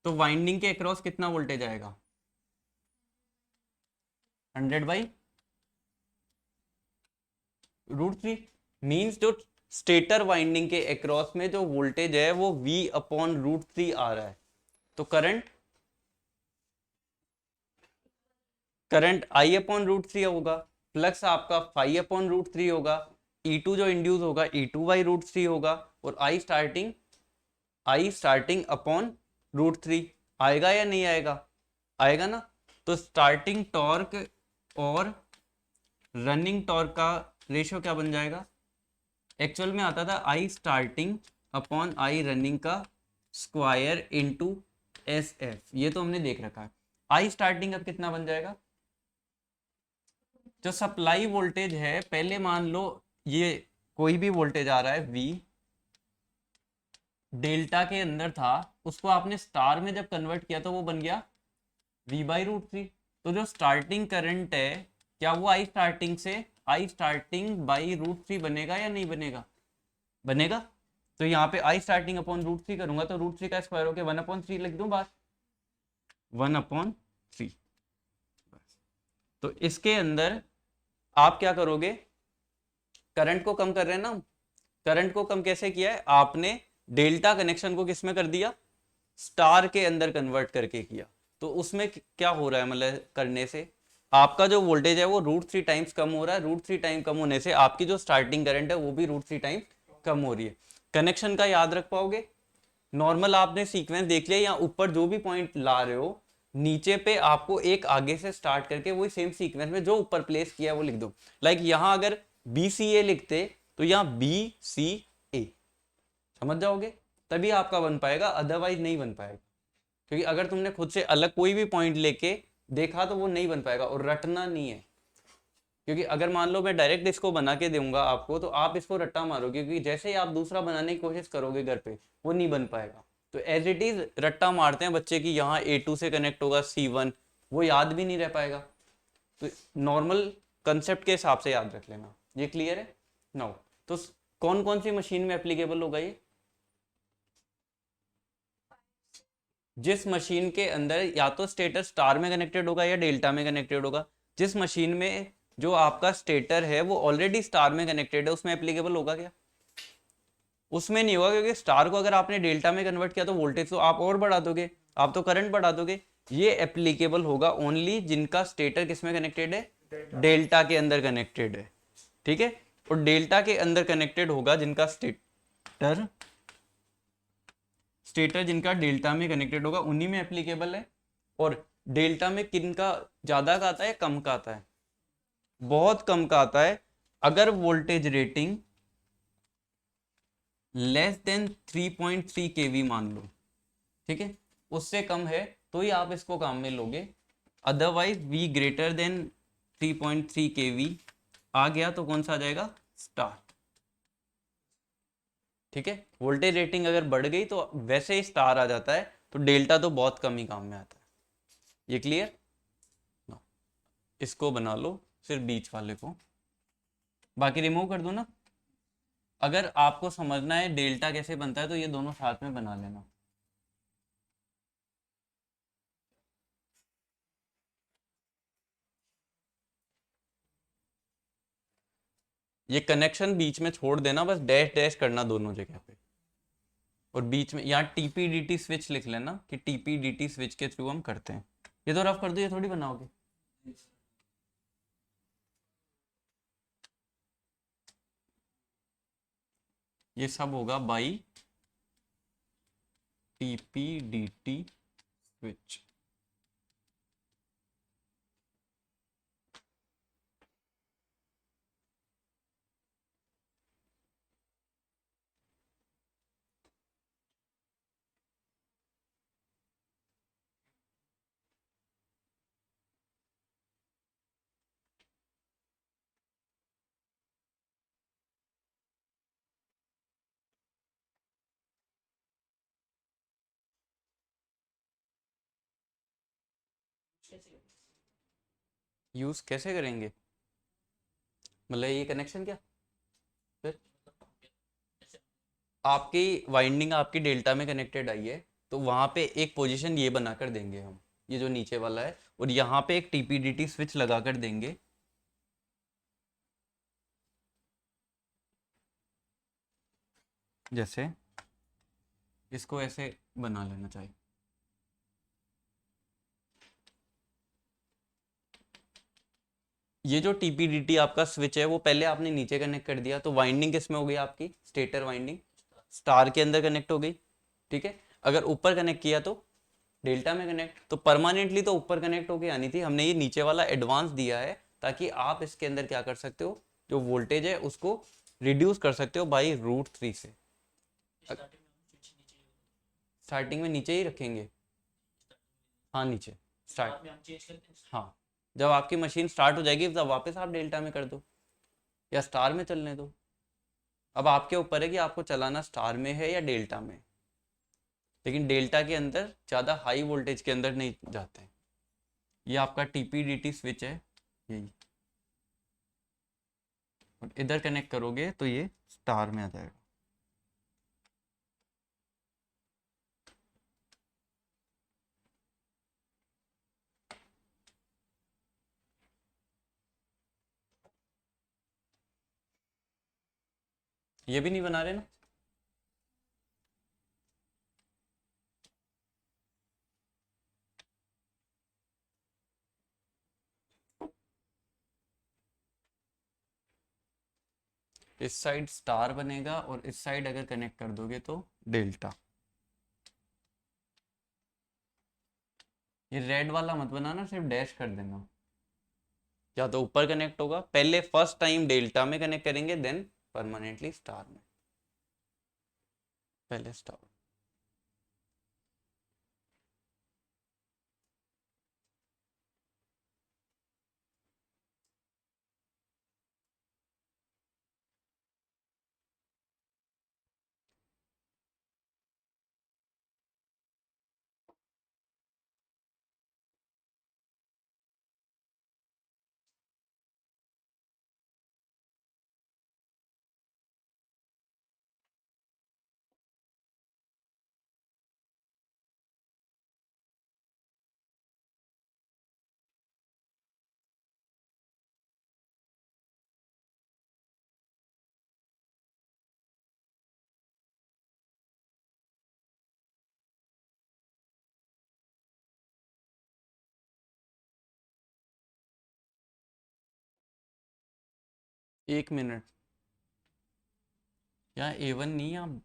तो वाइंडिंग के अक्रॉस कितना वोल्टेज आएगा? 100/√3 मींस जो स्टेटर वाइंडिंग के अक्रॉस में जो वोल्टेज है वो V/√3 आ रहा है। तो करंट I/√3 होगा, प्लस आपका phi/√3 होगा, E2 जो इंड्यूस होगा E2/√3 होगा, और I स्टार्टिंग अपॉन √3 आएगा या नहीं आएगा? आएगा ना। तो स्टार्टिंग टॉर्क और रनिंग टॉर्क का रेशियो क्या बन जाएगा? एक्चुअल में आता था I starting upon I running का स्क्वायर इनटू SF, ये तो हमने देख रखा है। I स्टार्टिंग अब कितना बन जाएगा? जो सप्लाई वोल्टेज है, पहले मान लो ये कोई भी वोल्टेज आ रहा है V डेल्टा के अंदर था, उसको आपने स्टार में जब कन्वर्ट किया तो वो बन गया V/√3। तो जो स्टार्टिंग करंट है क्या वो I स्टार्टिंग से I starting by root three बनेगा या नहीं बनेगा? बनेगा। तो यहाँ पे आई स्टार्टिंग अपॉन रूट थ्री करूंगा तो रूट थ्री का स्क्वायर होके 1/3 लिख दूं बात, 1/3। तो इसके अंदर आप क्या करोगे, करंट को कम कर रहे हैं ना, करंट को कम कैसे किया है आपने, डेल्टा कनेक्शन को किस में कर दिया, स्टार के अंदर कन्वर्ट करके किया। तो उसमें क्या हो रहा है, मतलब करने से आपका जो वोल्टेज है वो रूट 3 टाइम्स कम हो रहा है, रूट 3 टाइम कम होने से आपकी जो स्टार्टिंग करंट है वो भी रूट 3 टाइम कम हो रही है। कनेक्शन का याद रख पाओगे, नॉर्मल आपने सीक्वेंस देख लिया, या ऊपर जो भी पॉइंट ला रहे हो नीचे पे आपको एक आगे से स्टार्ट करके वही सेम सीक्वेंस में जो ऊपर प्लेस किया है वो लिख दो। लाइक यहां अगर बी सी ए लिखते तो यहां बी सी ए, समझ जाओगे, तभी आपका बन पाएगा, अदरवाइज नहीं बन पाएगा। क्योंकि अगर तुमने खुद से अलग कोई भी पॉइंट लेके देखा तो वो नहीं बन पाएगा, और रटना नहीं है। क्योंकि अगर मान लो मैं डायरेक्ट इसको बना के दूंगा आपको तो आप इसको रट्टा मारोगे, क्योंकि जैसे ही आप दूसरा बनाने की कोशिश करोगे घर पे वो नहीं बन पाएगा। तो एज इट इज रट्टा मारते हैं बच्चे की, यहाँ A2 से कनेक्ट होगा C1, वो याद भी नहीं रह पाएगा। तो नॉर्मल कंसेप्ट के हिसाब से याद रख लेना। ये क्लियर है? नाउ तो कौन कौन सी मशीन में एप्लीकेबल होगा ये? जिस मशीन के अंदर या तो स्टेटर स्टार में कनेक्टेड होगा या डेल्टा में कनेक्टेड होगा। जिस मशीन में जो आपका स्टेटर है वो ऑलरेडी स्टार में कनेक्टेड है उसमें एप्लीकेबल होगा क्या? उसमें नहीं होगा, क्योंकि स्टार को अगर आपने डेल्टा में कन्वर्ट किया तो वोल्टेज तो आप और बढ़ा दोगे, आप तो करंट बढ़ा दोगे। ये एप्लीकेबल होगा ओनली जिनका स्टेटर किसमें कनेक्टेड है, डेल्टा के अंदर कनेक्टेड है। ठीक है, और डेल्टा के अंदर कनेक्टेड होगा जिनका स्टेटर स्टेटर जिनका डेल्टा में कनेक्टेड होगा उन्हीं में एप्लीकेबल है। और डेल्टा में किनका ज्यादा का आता है, कम का आता है? बहुत कम का आता है। अगर वोल्टेज रेटिंग लेस देन 3.3 केवी मान लो, ठीक है, उससे कम है तो ही आप इसको काम में लोगे, अदरवाइज वी ग्रेटर देन 3.3 केवी आ गया तो कौन सा आ जाएगा, स्टार। ठीक है, वोल्टेज रेटिंग अगर बढ़ गई तो वैसे ही स्टार आ जाता है, तो डेल्टा तो बहुत कम ही काम में आता है। ये क्लियर? इसको बना लो, सिर्फ बीच वाले को, बाकी रिमूव कर दो ना। अगर आपको समझना है डेल्टा कैसे बनता है तो ये दोनों साथ में बना लेना। ये कनेक्शन बीच में छोड़ देना, बस डैश डैश करना दोनों जगह पे, और बीच में यहाँ TP-DT स्विच लिख लेना कि TP-DT स्विच के थ्रू हम करते हैं। ये तो रफ कर दो, ये थोड़ी बनाओगे। ये सब होगा बाई TP-DT स्विच। यूज कैसे करेंगे, मतलब ये कनेक्शन क्या, फिर आपकी वाइंडिंग आपकी डेल्टा में कनेक्टेड आई है तो वहां पे एक पोजीशन ये बना कर देंगे हम, ये जो नीचे वाला है, और यहाँ पे एक TP-DT स्विच लगा कर देंगे। जैसे इसको ऐसे बना लेना चाहिए। ये जो TP-DT आपका स्विच है वो पहले आपने नीचे कनेक्ट कर दिया, तो वाइंडिंग किस में हो गई आपकी, स्टेटर वाइंडिंग स्टार के अंदर कनेक्ट हो गई। ठीक है, अगर ऊपर कनेक्ट किया तो डेल्टा में कनेक्ट, तो परमानेंटली तो ऊपर कनेक्ट होके आनी थी, हमने ये नीचे वाला एडवांस दिया है ताकि आप इसके अंदर क्या कर सकते हो, जो वोल्टेज है उसको रिड्यूस कर सकते हो बाई रूट 3 से। स्टार्टिंग में नीचे ही रखेंगे, हाँ नीचे स्टार्ट, हाँ जब आपकी मशीन स्टार्ट हो जाएगी तब वापस आप डेल्टा में कर दो या स्टार में चलने दो। अब आपके ऊपर है कि आपको चलाना स्टार में है या डेल्टा में, लेकिन डेल्टा के अंदर ज़्यादा हाई वोल्टेज के अंदर नहीं जाते हैं। ये आपका TP-DT स्विच है, यही और इधर कनेक्ट करोगे तो ये स्टार में आ जाएगा। ये भी नहीं बना रहे ना? इस साइड स्टार बनेगा और इस साइड अगर कनेक्ट कर दोगे तो डेल्टा। ये रेड वाला मत बनाना, सिर्फ डैश कर देना। या तो ऊपर कनेक्ट होगा, पहले फर्स्ट टाइम डेल्टा में कनेक्ट करेंगे, देन परमानेंटली स्टार में। पहले स्टार। 1 मिनट। यहाँ A1 नहीं, यहाँ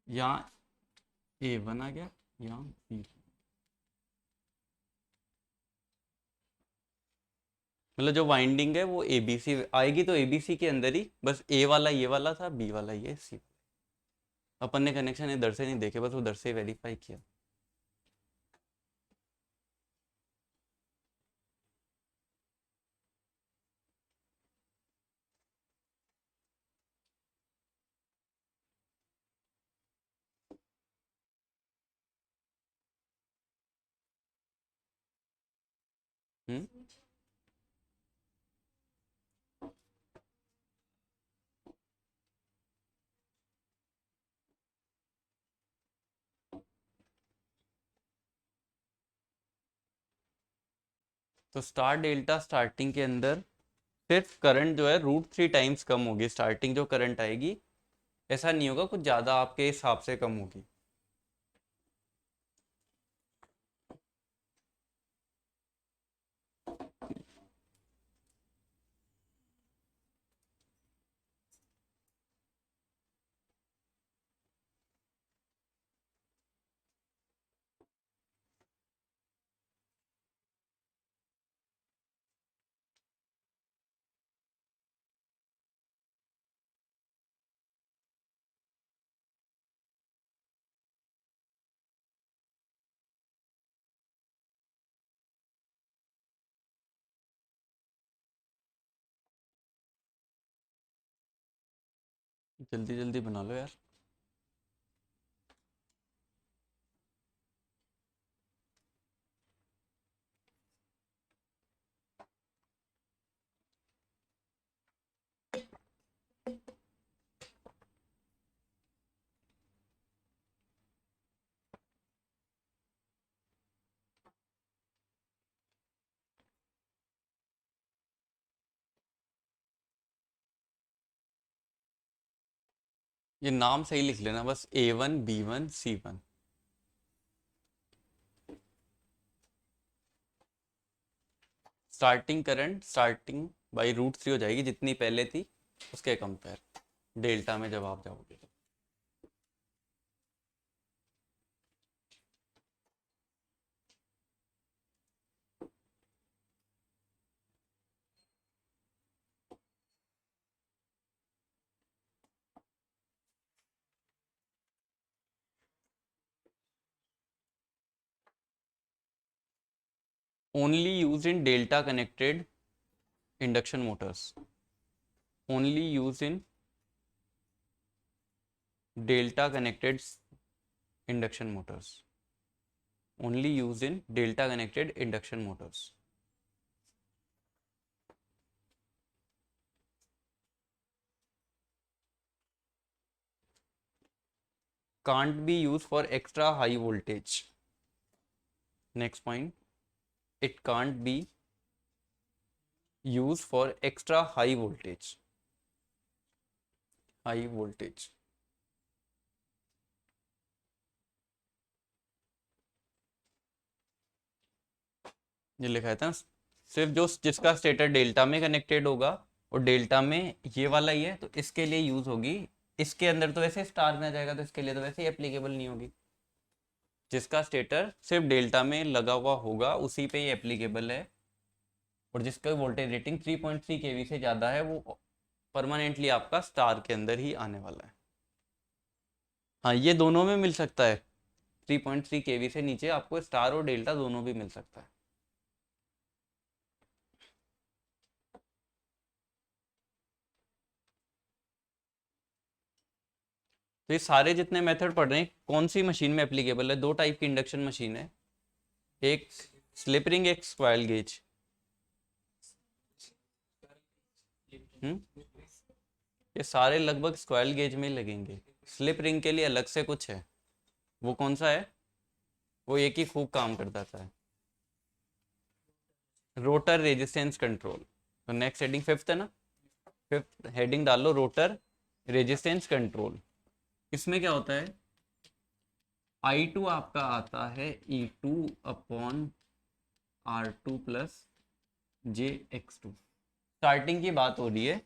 यहाँ A1 आ गया, यहाँ B। मतलब जो वाइंडिंग है वो ABC आएगी, तो ABC के अंदर ही बस A वाला ये वाला था, B वाला ये C। अपन ने कनेक्शन इधर से नहीं देखे, बस उधर से वेरीफाई किया। हम्म। तो स्टार डेल्टा स्टार्टिंग के अंदर सिर्फ करंट जो है √3 टाइम्स कम होगी, स्टार्टिंग जो करंट आएगी। ऐसा नहीं होगा कुछ ज़्यादा आपके हिसाब से कम होगी। जल्दी जल्दी बना लो यार। ये नाम सही लिख लेना बस, A1 B1 C1। Starting current starting by √3 हो जाएगी, जितनी पहले थी उसके कंपेयर, डेल्टा में जब आप जाओगे। only used in delta connected induction motors, only used in delta connected induction motors, only used in delta connected induction motors. Can't be used for extra high voltage. Next point, it can't be used for extra high voltage. High voltage. ये लिखा था सिर्फ जो जिसका stator delta में connected होगा और delta में ये वाला ही है तो इसके लिए यूज होगी। इसके अंदर तो वैसे स्टार में आ जाएगा तो इसके लिए तो वैसे ही एप्लीकेबल नहीं होगी। जिसका स्टेटर सिर्फ डेल्टा में लगा हुआ होगा उसी पे ये एप्लीकेबल है, और जिसका वोल्टेज रेटिंग 3.3 केवी से ज़्यादा है वो परमानेंटली आपका स्टार के अंदर ही आने वाला है। हाँ, ये दोनों में मिल सकता है। 3.3 केवी से नीचे आपको स्टार और डेल्टा दोनों भी मिल सकता है। तो ये सारे जितने मेथड पढ़ रहे हैं कौन सी मशीन में एप्लीकेबल है? दो टाइप की इंडक्शन मशीन है, एक स्लिप रिंग, एक स्क्वायल गेज। ये सारे लगभग स्क्वायल गेज में ही लगेंगे। स्लिप रिंग के लिए अलग से कुछ है, वो कौन सा है? वो एक ही खूब काम करता था, रोटर रेजिस्टेंस कंट्रोल। तो नेक्स्ट हेडिंग फिफ्थ है ना, फिफ्थ हेडिंग डाल लो, रोटर रेजिस्टेंस कंट्रोल। इसमें क्या होता है? I2 आपका आता है E2 upon R2 plus JX2। Starting की बात हो रही है,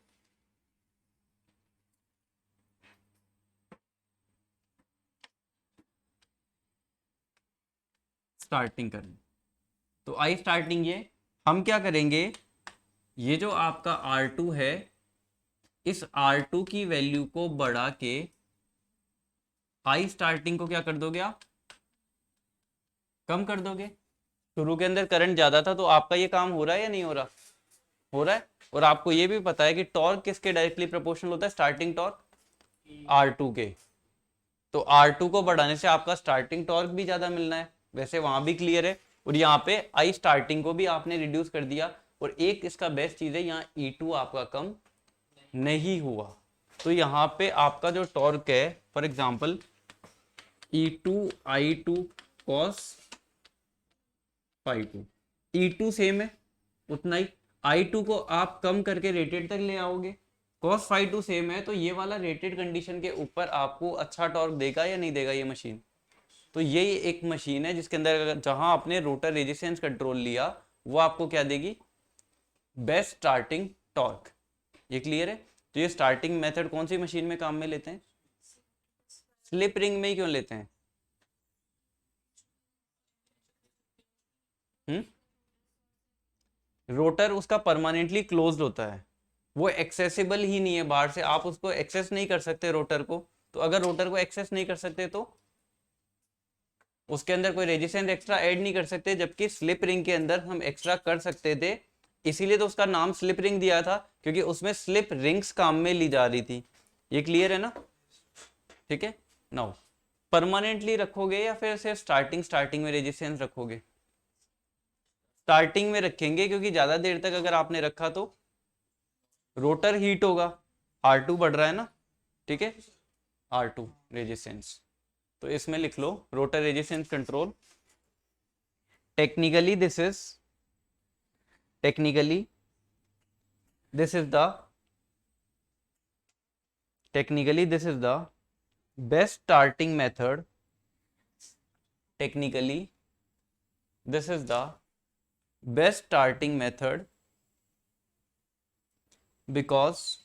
स्टार्टिंग करनी। तो आई स्टार्टिंग ये हम क्या करेंगे, ये जो आपका R2 है इस R2 की वैल्यू को बढ़ा के आई स्टार्टिंग को क्या कर दोगे आप? कम कर दोगे। शुरू के अंदर करंट ज्यादा था तो आपका ये काम हो रहा है या नहीं हो रहा? हो रहा है। और आपको ये भी पता है कि टॉर्क किसके डायरेक्टली प्रोपोर्शनल होता है? स्टार्टिंग टॉर्क R2 के। तो R2 को बढ़ाने से आपका स्टार्टिंग टॉर्क भी ज्यादा मिलना है, वैसे वहां भी क्लियर है। और यहाँ पे आई स्टार्टिंग को भी आपने रिड्यूस कर दिया। और एक इसका बेस्ट चीज है, यहाँ E2 आपका कम नहीं हुआ। तो यहाँ पे आपका जो टॉर्क है for example E2 I2 cos phi2, E2 same है उतना ही, I2 को आप कम करके रेटेड तक ले आओगे, cos phi2 सेम है, तो ये वाला रेटेड कंडीशन के ऊपर आपको अच्छा टॉर्क देगा या नहीं देगा ये मशीन? तो ये एक मशीन है जिसके अंदर जहां आपने रोटर रेजिस्टेंस कंट्रोल लिया वो आपको क्या देगी? Best starting torque. ये क्लियर है? तो ये स्टार्टिंग मेथड कौन सी मशीन में काम में लेते हैं? स्लिप रिंग में ही क्यों लेते हैं? रोटर उसका परमानेंटली क्लोज्ड होता है, वो एक्सेसिबल ही नहीं है बाहर से, आप उसको एक्सेस नहीं कर सकते रोटर को। तो अगर रोटर को एक्सेस नहीं कर सकते तो उसके अंदर कोई रेजिस्टेंस एक्स्ट्रा ऐड नहीं कर सकते, जबकि स्लिप रिंग के अंदर हम एक्स्ट्रा कर सकते थे। इसीलिए तो उसका नाम स्लिप रिंग दिया था, क्योंकि उसमें स्लिप रिंग्स काम में ली जा रही थी। ये क्लियर है ना? ठीक है। नाउ परमानेंटली रखोगे या फिर सिर्फ स्टार्टिंग स्टार्टिंग में रेजिस्टेंस रखोगे? स्टार्टिंग में रखेंगे, क्योंकि ज्यादा देर तक अगर आपने रखा तो रोटर हीट होगा, R2 बढ़ रहा है ना, ठीक है, R2 रेजिस्टेंस। तो इसमें लिख लो rotor resistance control. Technically this is technically this is the technically this is the best starting method. Technically this is the best starting method because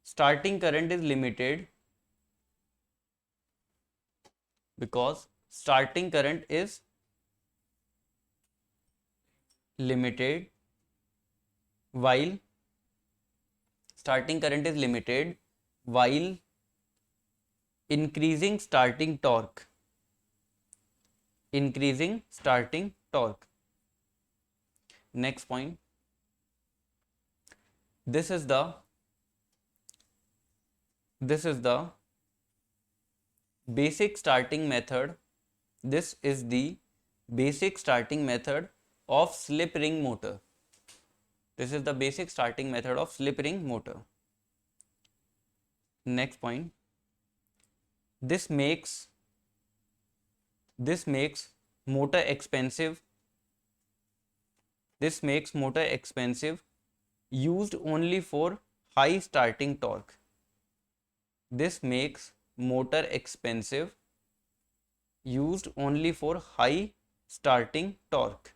starting current is limited, because starting current is limited while starting current is limited while increasing starting torque increasing starting torque. Next point, this is the basic starting method. This is the basic starting method of slip ring motor. This is the basic starting method of slip ring motor. Next point, this makes motor expensive. This makes motor expensive, used only for high starting torque. This makes motor expensive, used only for high starting torque.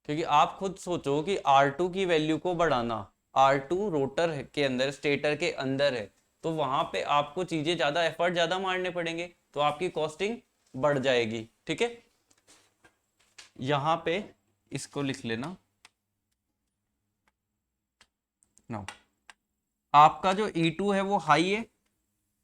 क्योंकि आप खुद सोचो कि R2 की value को बढ़ाना, R2 rotor के अंदर, स्टेटर के अंदर है, तो वहां पे आपको चीजें ज्यादा, एफर्ट ज्यादा मारने पड़ेंगे, तो आपकी कॉस्टिंग बढ़ जाएगी। ठीक है, यहां पे इसको लिख लेना। नो, आपका जो E2 है वो हाई है,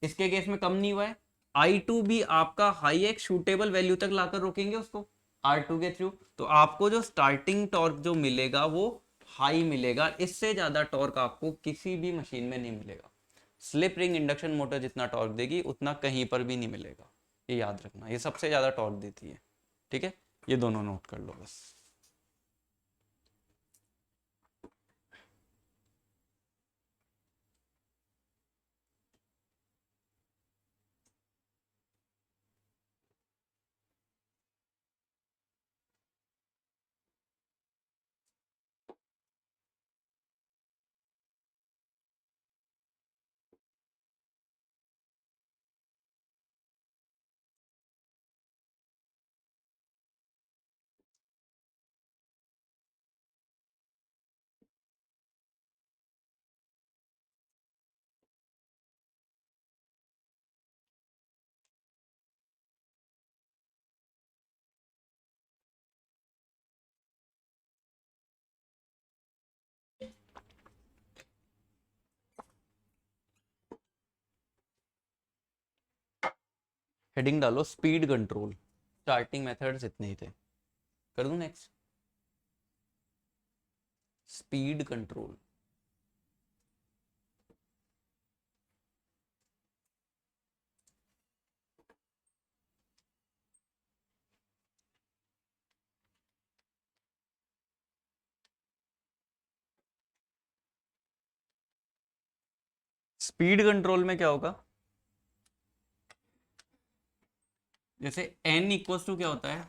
इसके केस में कम नहीं हुआ है। I2 भी आपका हाई, एक शूटेबल वैल्यू तक लाकर रोकेंगे उसको R2 के थ्रू, तो आपको जो स्टार्टिंग टॉर्क जो मिलेगा वो हाई मिलेगा। इससे ज्यादा टॉर्क आपको किसी भी मशीन में नहीं मिलेगा। स्लिप रिंग इंडक्शन मोटर जितना टॉर्क देगी उतना कहीं पर भी नहीं मिलेगा, ये याद रखना, ये सबसे ज्यादा टॉर्क देती है। ठीक है, ये दोनों नोट कर लो बस। हेडिंग डालो स्पीड कंट्रोल। स्टार्टिंग मेथड्स इतने ही थे, कर दूं next. Speed control, speed control में क्या होगा, जैसे n इक्वल्स टू क्या होता है,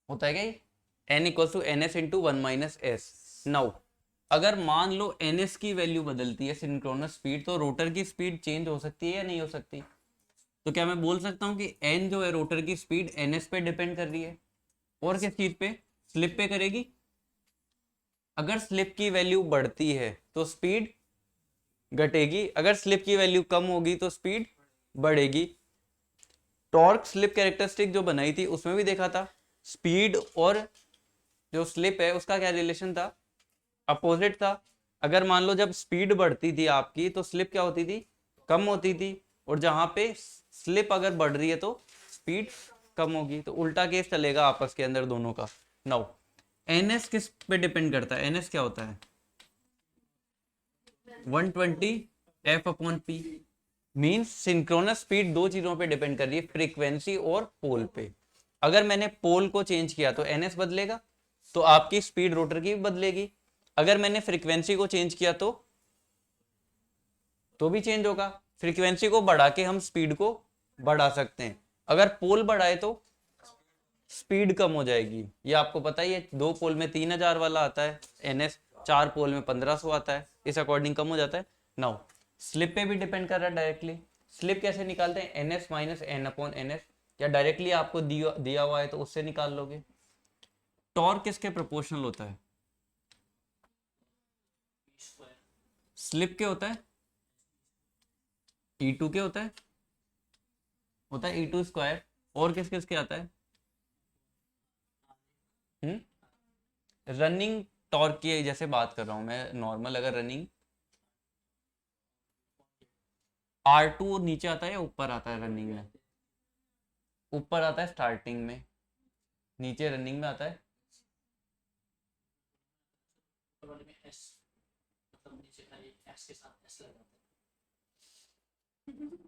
क्या ये n equals to N S into one minus S. Now अगर मान लो ns की वैल्यू बदलती है सिंक्रोनस स्पीड, तो रोटर की स्पीड चेंज हो सकती है या नहीं हो सकती। तो क्या मैं बोल सकता हूँ कि n जो है रोटर की स्पीड ns पे डिपेंड कर रही है, और किस चीज पे, स्लिप पे करेगी। अगर स्लिप की वैल्यू बढ़ती है तो स्पीड घटेगी, अगर स्लिप की वैल्यू कम होगी तो स्पीड बढ़ेगी। टॉर्क स्लिप कैरेक्टरिस्टिक जो बनाई थी उसमें भी देखा था, स्पीड और जो स्लिप है उसका क्या रिलेशन था, अपोजिट था। अगर मान लो जब स्पीड बढ़ती थी आपकी तो स्लिप क्या होती थी, कम होती थी, और जहां पे स्लिप अगर बढ़ रही है तो स्पीड कम होगी, तो उल्टा केस चलेगा आपस के अंदर दोनों का। नाउ एनएस किस पे डिपेंड करता है, एनएस क्या होता है, 120 F upon P. Means synchronous speed दो चीजों पे डिपेंड कर रही है, फ्रीक्वेंसी और पोल पे। अगर मैंने पोल को चेंज किया तो एनएस बदलेगा, तो आपकी स्पीड रोटर की भी बदलेगी। अगर मैंने फ्रीक्वेंसी को चेंज किया तो भी चेंज होगा। फ्रीक्वेंसी को बढ़ा के हम स्पीड को बढ़ा सकते हैं, अगर पोल बढ़ाए तो स्पीड कम हो जाएगी। ये आपको पता ही है, 2 पोल में 3000 वाला आता है एनएस, 4 पोल में 1500 आता है, इस अकॉर्डिंग कम हो जाता है। नाउ स्लिप पे भी डिपेंड कर रहा है डायरेक्टली। स्लिप कैसे निकालते हैं, N S minus N upon N S, या डायरेक्टली आपको दिया हुआ है तो उससे निकाल लोगे। टॉर्क किसके प्रोपोर्शनल होता है, स्लिप के होता है, E2 के होता है E2 स्क्वायर। और किस किस के आता है, रनिंग टॉर्क की जैसे बात कर रहा हूं मैं, नॉर्मल अगर रनिंग R2 नीचे आता है या ऊपर आता है रनिंग में? ऊपर आता है स्टार्टिंग में, नीचे रनिंग में आता है।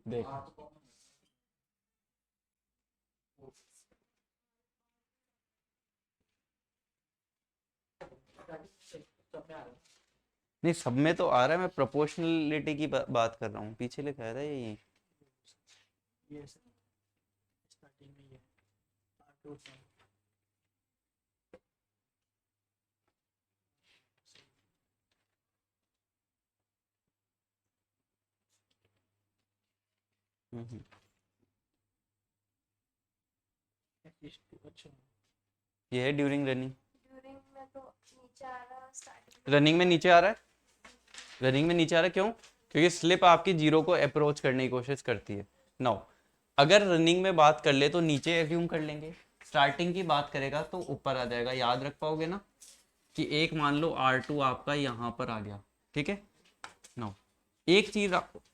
देख नहीं, सब में तो आ रहा है, मैं प्रोपोर्शनलिटी की बात कर रहा हूँ, पीछे लिखा है ये। ये है ड्यूरिंग रनिंग। रनिंग में नीचे आ रहा है, रनिंग में नीचे आ रहा है, क्यों? क्योंकि स्लिप आपकी जीरो को अप्रोच करने की कोशिश करती है। नाउ अगर रनिंग में बात कर ले तो नीचे एज्यूम कर लेंगे, स्टार्टिंग की बात करेगा तो ऊपर आ जाएगा। याद रख पाओगे ना कि एक मान लो R2 आपका यहाँ पर आ गया, ठीक है। नाउ एक चीज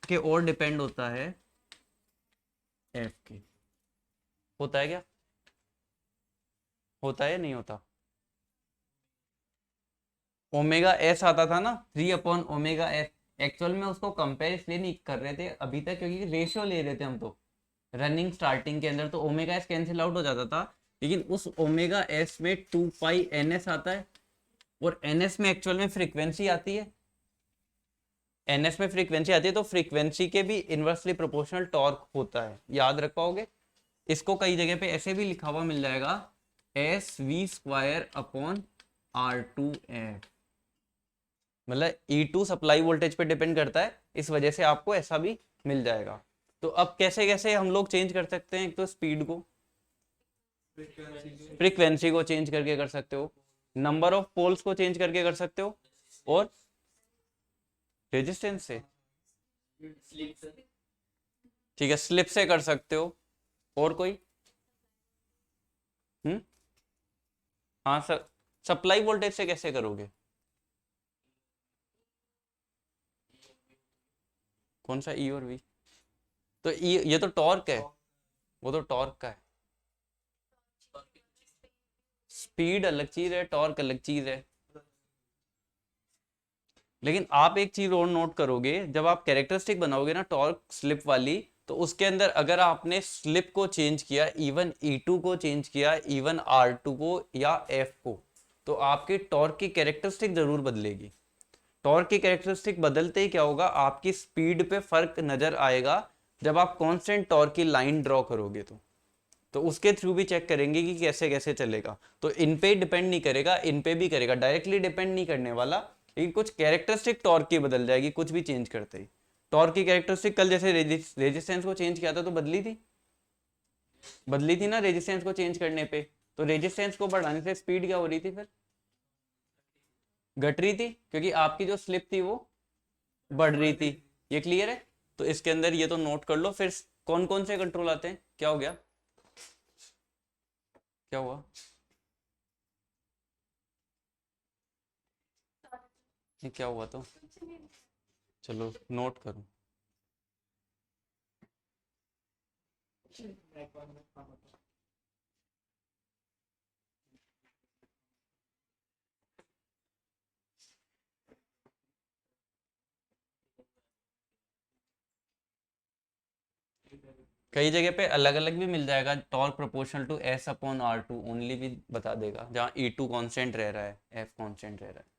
के और डिपेंड होता है F के, होता है क्या? होता है नहीं होता? ओमेगा एस आता था ना, 3/ओमेगा एस। एक्चुअल में उसको कंपेयर इसलिए नहीं कर रहे थे अभी तक क्योंकि रेशियो ले रहे थे हम तो रनिंग स्टार्टिंग के अंदर, तो ओमेगा एस कैंसिल आउट हो जाता था। लेकिन उस ओमेगा एस में 2π NS आता है, और NS में एक्चुअल में फ्रीक्वेंसी आती है। NS में फ्रीक्वेंसी आती है, तो फ्रीक्वेंसी के भी इनवर्सली प्रोपोर्शनल टॉर्क होता है। याद रख पाओगे? इसको कई जगह पे ऐसे भी लिखा हुआ मिल जाएगा, SV²/R2F। मतलब E2 सप्लाई वोल्टेज पे डिपेंड करता है, इस वजह से आपको ऐसा भी मिल जाएगा। तो अब कैसे कैसे हम लोग चेंज कर सकते हैं? एक तो स्पीड को, फ्रीक्वेंसी को चेंज करके कर सकते हो, नंबर ऑफ पोल्स को चेंज करके कर सकते हो, और रेजिस्टेंस से, ठीक है, स्लिप से कर सकते हो। और कोई? हम्म, हाँ सर, सप्लाई वोल्टेज से कैसे करोगे? कौन सा ई और वी? तो ये तो टॉर्क है, वो तो टॉर्क का है। स्पीड अलग चीज है, टॉर्क अलग चीज है। लेकिन आप एक चीज और नोट करोगे, जब आप कैरेक्टरिस्टिक बनाओगे ना टॉर्क स्लिप वाली, तो उसके अंदर अगर आपने स्लिप को चेंज किया, इवन E2 को चेंज किया, इवन R2 को या F को, तो आपकी टॉर्क की कैरेक्टरिस्टिक जरूर बदलेगी। टॉर्क की कैरेक्टरिस्टिक बदलते ही क्या होगा, आपकी स्पीड पे फर्क नजर आएगा। जब आप कांस्टेंट टॉर्क की लाइन ड्रॉ करोगे तो उसके थ्रू भी चेक करेंगे कि कैसे कैसे चलेगा। तो इन पे डिपेंड नहीं करेगा, इन पे भी करेगा, डायरेक्टली डिपेंड नहीं करने वाला, लेकिन कुछ कैरेक्टरिस्टिक टॉर्क की बदल जाएगी कुछ भी चेंज करते ही। टॉर्क की कैरेक्टरिस्टिक कल जैसे रेजिस्टेंस को चेंज किया था तो बदली थी, बदली थी ना रेजिस्टेंस को चेंज करने पे। तो रेजिस्टेंस को बढ़ाने से स्पीड क्या हो रही थी फिर? घट रही थी, क्योंकि आपकी जो स्लिप थी वो बढ़ रही थी। ये क्लियर है? तो इसके अंदर ये तो नोट कर लो। फिर कौन कौन से कंट्रोल आते हैं? क्या हो गया? क्या हुआ? ये क्या हुआ? तो चलो नोट करो। कई जगह पे अलग अलग भी मिल जाएगा, torque proportional to S/R2 only भी बता देगा, जहाँ E2 कांस्टेंट रह रहा है, F कांस्टेंट रह रहा है।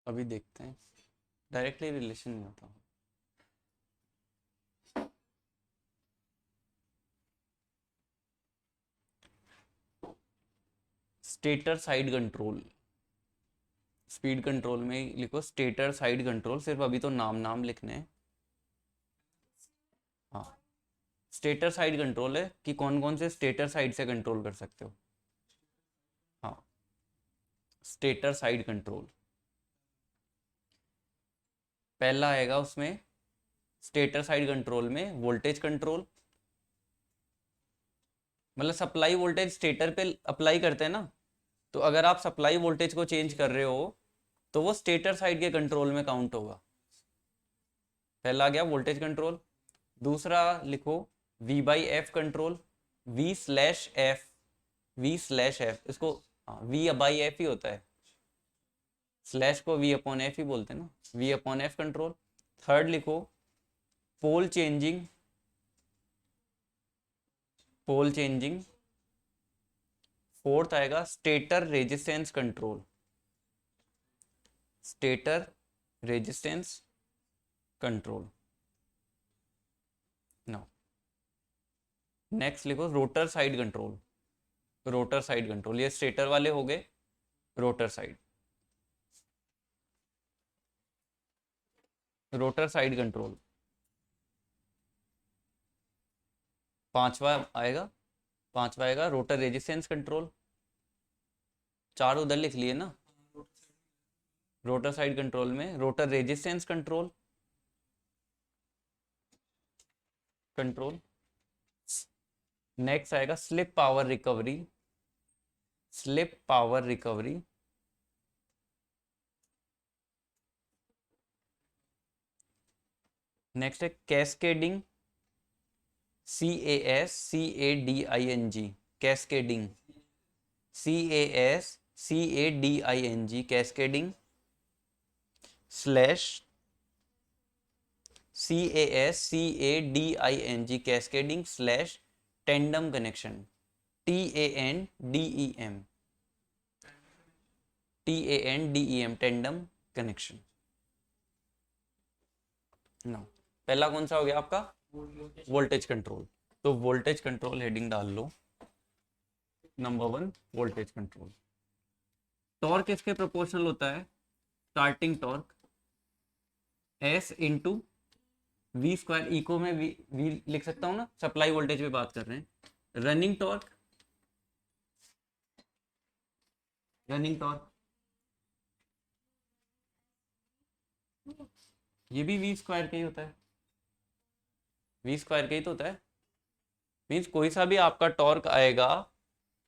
अभी देखते हैं, डायरेक्टली रिलेशन नहीं होता। Stator side control, speed control में ही लिखो स्टेटर साइड कंट्रोल, सिर्फ अभी तो नाम नाम लिखने हैं। हाँ, स्टेटर साइड कंट्रोल है कि कौन कौन से स्टेटर साइड से कंट्रोल कर सकते हो। हाँ, स्टेटर साइड कंट्रोल पहला आएगा उसमें। स्टेटर साइड कंट्रोल में वोल्टेज कंट्रोल, मतलब सप्लाई वोल्टेज स्टेटर पे अप्लाई करते हैं ना, तो अगर आप सप्लाई वोल्टेज को चेंज कर रहे हो तो वो स्टेटर साइड के कंट्रोल में काउंट होगा। पहला आ गया वोल्टेज कंट्रोल। दूसरा लिखो V by F control, V slash F, V slash F, इसको हाँ V बाई एफ ही होता है, स्लैश को V अपॉन एफ ही बोलते हैं ना, V upon F control. Third लिखो pole changing, pole changing. Fourth आएगा stator resistance control, stator resistance control. Now next लिखो rotor side control, rotor side control, ये स्टेटर वाले हो गए। Rotor side, rotor side control. पांचवा आएगा रोटर रेजिस्टेंस कंट्रोल। चार उधर लिख लिए ना, रोटर साइड कंट्रोल में rotor resistance control, control. Next आएगा slip power recovery, slip power recovery. Next है cascading, CASCADING, cascading, CASCADING, cascading slash CASCADING, cascading slash tandem connection, TANDEM, TANDEM, tandem connection. ना पहला कौन सा हो गया आपका? Voltage control. तो वोल्टेज कंट्रोल हेडिंग डाल लो, नंबर 1 वोल्टेज कंट्रोल। टॉर्क किसके प्रोपोर्शनल होता है? Starting torque S into V square, इको में वी लिख सकता हूँ ना, सप्लाई वोल्टेज पे बात कर रहे हैं। रनिंग टॉर्क, रनिंग टॉर्क ये भी वी स्क्वायर का ही होता है, वी स्क्वायर का ही तो होता है। मीन्स कोई सा भी आपका टॉर्क आएगा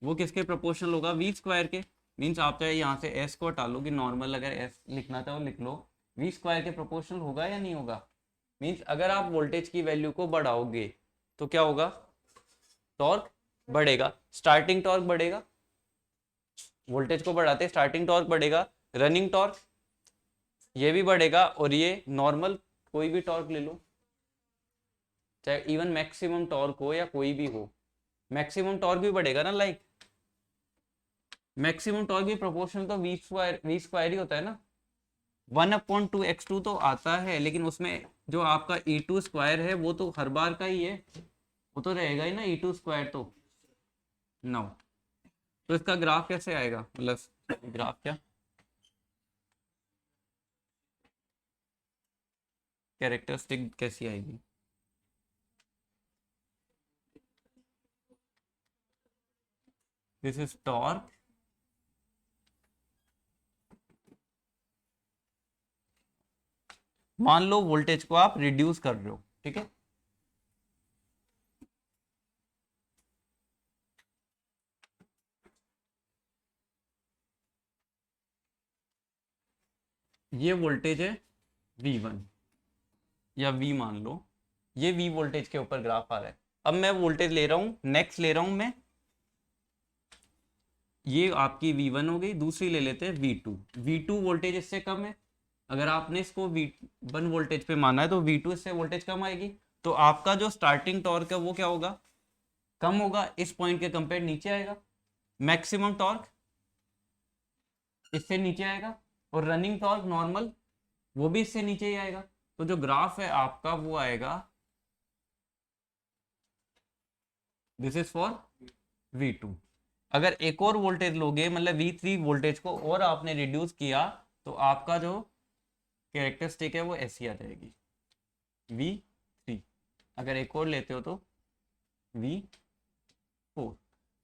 वो किसके प्रोपोर्शनल होगा? वी स्क्वायर के। मीन्स आप चाहे यहाँ से एस को हटा लो कि नॉर्मल अगर एस लिखना चाहो लिख लो, वी स्क्वायर के प्रोपोर्शनल होगा या नहीं होगा? मीन्स अगर आप वोल्टेज की वैल्यू को बढ़ाओगे तो क्या होगा? टॉर्क बढ़ेगा, स्टार्टिंग टॉर्क बढ़ेगा, वोल्टेज को बढ़ाते स्टार्टिंग टॉर्क बढ़ेगा, रनिंग टॉर्क ये भी बढ़ेगा, और ये नॉर्मल कोई भी टॉर्क ले लो, चाहे इवन मैक्सिमम टॉर्क हो या कोई भी हो, मैक्सिमम टॉर्क भी बढ़ेगा ना। लाइक मैक्सिमम टॉर्क भी प्रोपोर्शनल तो वी स्क्वायर ही होता है ना। 1/2x2 तो आता है, लेकिन उसमें जो आपका E2 स्क्वायर है वो तो हर बार का ही है, वो तो रहेगा ही ना E2 स्क्वायर। तो नो, तो इसका ग्राफ कैसे आएगा? मतलब ग्राफ क्या, कैरेक्टरिस्टिक कैसी आएगी? दिस इज टॉर्क मान लो वोल्टेज को आप रिड्यूस कर रहे हो, ठीक है, ये वोल्टेज है V1 या V मान लो, ये V वोल्टेज के ऊपर ग्राफ आ रहा है। अब मैं वोल्टेज ले रहा हूं, नेक्स्ट ले रहा हूं मैं, ये आपकी V1 हो गई, दूसरी ले लेते हैं V2। V2 वोल्टेज इससे कम है, अगर आपने इसको V1 वोल्टेज पे माना है तो V2 इससे वोल्टेज कम आएगी, तो आपका जो स्टार्टिंग टॉर्क है वो क्या होगा? कम होगा, इस पॉइंट के कंपेयर नीचे आएगा। मैक्सिमम टॉर्क इससे नीचे आएगा, और रनिंग टॉर्क नॉर्मल वो भी इससे नीचे ही आएगा। तो जो ग्राफ है आपका वो आएगा, दिस इज फॉर V2। अगर एक और वोल्टेज लोगे, मतलब V3 वोल्टेज को और आपने रिड्यूस किया, तो आपका जो कैरेक्टरिस्टिक है वो ऐसी आ जाएगी V3। अगर एक और लेते हो तो V4।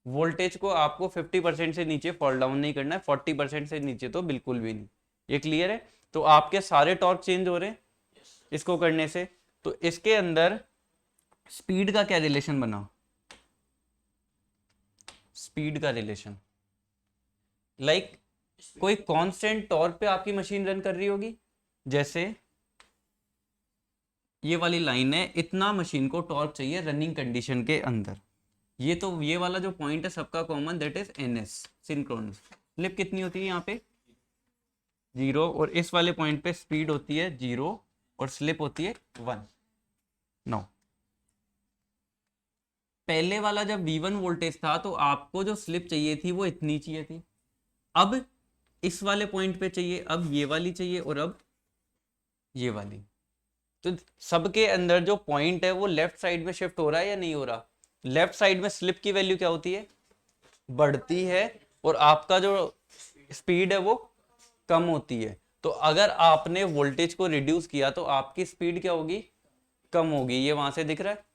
वोल्टेज को आपको 50% से नीचे फॉल डाउन नहीं करना है, 40% से नीचे तो बिल्कुल भी नहीं। ये क्लियर है? तो आपके सारे टॉर्क चेंज हो रहे हैं इसको करने से। तो इसके अंदर स्पीड का क्या रिलेशन बना? स्पीड का रिलेशन लाइक कोई कांस्टेंट टॉर्क पे आपकी मशीन रन कर रही होगी। जैसे ये वाली लाइन है, इतना मशीन को टॉर्क चाहिए रनिंग कंडीशन के अंदर। ये तो ये वाला जो पॉइंट है सबका common, that is NS synchronous. Slip कितनी होती है यहाँ पे? 0। और इस वाले पॉइंट पे स्पीड होती है 0 और स्लिप होती है 1। नो, पहले वाला जब V1 वोल्टेज था तो आपको जो स्लिप चाहिए थी वो इतनी चाहिए थी। अब इस वाले पॉइंट पे चाहिए, अब ये वाली चाहिए और अब ये वाली। तो सबके अंदर जो पॉइंट है वो लेफ्ट साइड में शिफ्ट हो रहा है या नहीं हो रहा? लेफ्ट साइड में स्लिप की वैल्यू क्या होती है? बढ़ती है। और आपका जो स्पीड है वो कम होती है। तो अगर आपने वोल्टेज को रिड्यूस किया तो आपकी स्पीड क्या होगी? कम होगी। ये वहां से दिख रहा है?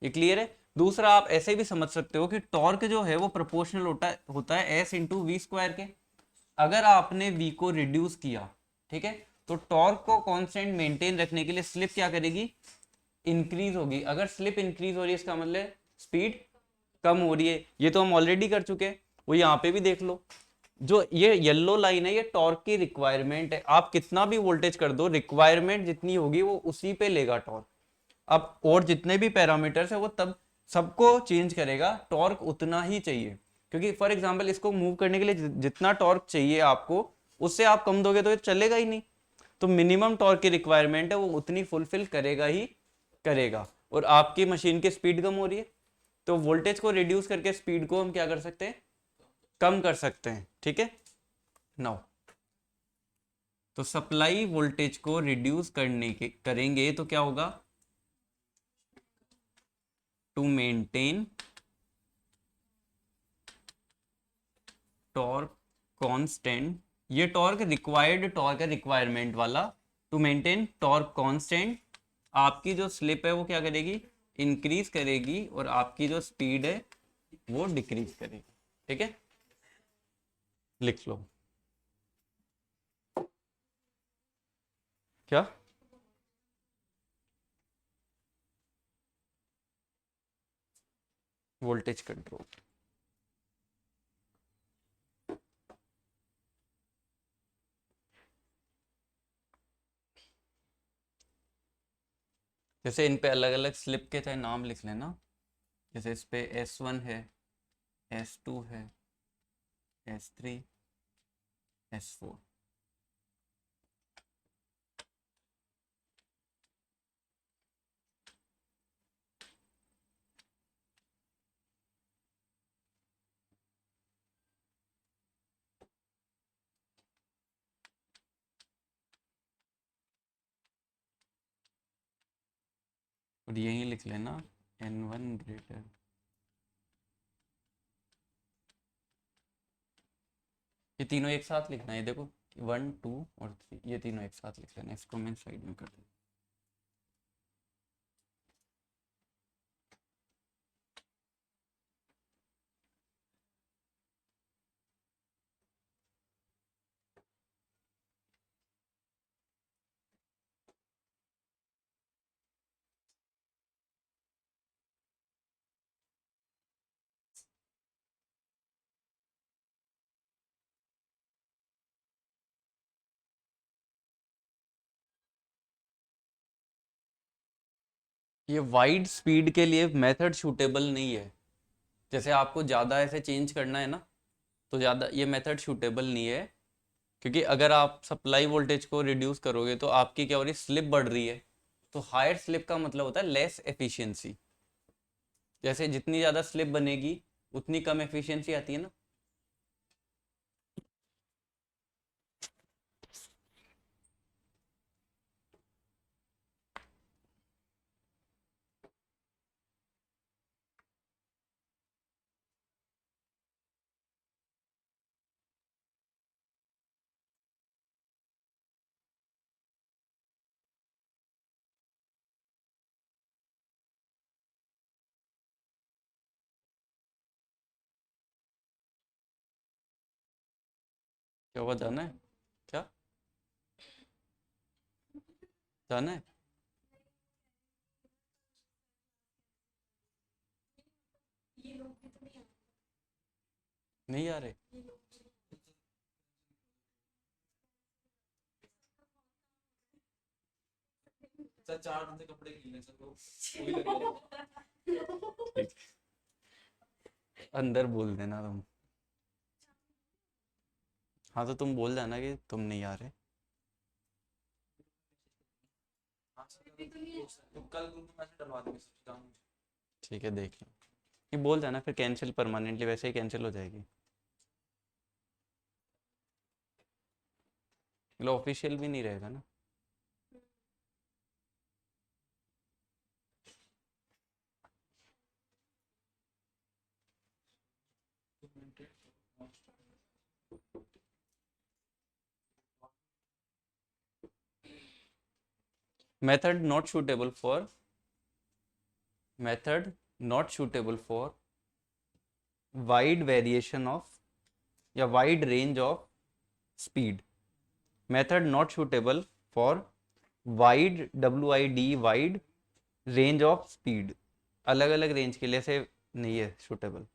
ये क्लियर है? दूसरा, आप ऐसे भी समझ सकते हो कि टॉर्क जो है वो प्रोपोर्शनल होता है एस इंटू वी स्क्वायर के। अगर आपने वी को रिड्यूस किया, ठीक है, तो टॉर्क को कांस्टेंट मेंटेन रखने के लिए स्लिप क्या करेगी? इंक्रीज होगी। अगर स्लिप इंक्रीज हो रही है इसका मतलब स्पीड कम हो रही है। ये तो हम ऑलरेडी कर चुके हैं, वो यहाँ पे भी देख लो। जो ये येलो लाइन है ये टॉर्क की रिक्वायरमेंट है। आप कितना भी वोल्टेज कर दो, रिक्वायरमेंट जितनी होगी वो उसी पे लेगा टॉर्क। अब और जितने भी पैरामीटर्स है वो तब सबको चेंज करेगा, टॉर्क उतना ही चाहिए। क्योंकि फॉर एग्जांपल इसको मूव करने के लिए जितना टॉर्क चाहिए आपको, उससे आप कम दोगे तो ये चलेगा ही नहीं। तो मिनिमम टॉर्क की रिक्वायरमेंट है वो उतनी फुलफिल करेगा ही करेगा। और आपकी मशीन की स्पीड कम हो रही है, तो वोल्टेज को रिड्यूस करके स्पीड को हम क्या कर सकते हैं? कम कर सकते हैं। ठीक है। नाउ तो सप्लाई वोल्टेज को रिड्यूस करने के करेंगे तो क्या होगा? To maintain torque constant. ये टॉर्क रिक्वायर्ड टॉर्क है, रिक्वायरमेंट वाला। टू मेंटेन टॉर्क कांस्टेंट, आपकी जो स्लिप है वो क्या करेगी? इंक्रीज करेगी और आपकी जो स्पीड है वो डिक्रीज करेगी। ठीक है, लिख लो। क्या? Voltage control. जैसे इन पे अलग अलग स्लिप के चाहे नाम लिख लेना। जैसे इस पे S1 है, S2 है, S3, S4। और यही लिख लेना N1 ग्रेटर। ये तीनों एक साथ लिखना है, देखो 1 2 और 3, ये तीनों एक साथ लिख लेना। इसको मैं साइड में कर दूँ। ये वाइड स्पीड के लिए मेथड सूटेबल नहीं है। जैसे आपको ज़्यादा ऐसे चेंज करना है ना, तो ज़्यादा ये मेथड सूटेबल नहीं है। क्योंकि अगर आप सप्लाई वोल्टेज को रिड्यूस करोगे तो आपकी क्या हो रही है? स्लिप बढ़ रही है। तो हायर स्लिप का मतलब होता है लेस एफिशिएंसी। जैसे जितनी ज़्यादा स्लिप बनेगी उतनी कम एफिशिएंसी आती है ना। क्या हुआ, जाना है क्या, जाना है? नहीं आ रहे? सर 4 दिन से कपड़े गीले सर, वो वही लग रहा है। अंदर बोल देना तुम। हाँ तो तुम बोल देना कि तुम नहीं आ रहे। हाँ सर, तो कल ग्रुप में मैसेज डलवा देंगे सब काम। ठीक है देख लो, ये बोल देना फिर कैंसिल परमानेंटली, वैसे ही कैंसिल हो जाएगी। मतलब ऑफिशियल भी नहीं रहेगा ना। Method not suitable for, method not suitable for wide variation of या wide range of speed. Method not suitable for wide, WID, wide range of speed, अलग अलग रेंज के लिए से नहीं है suitable,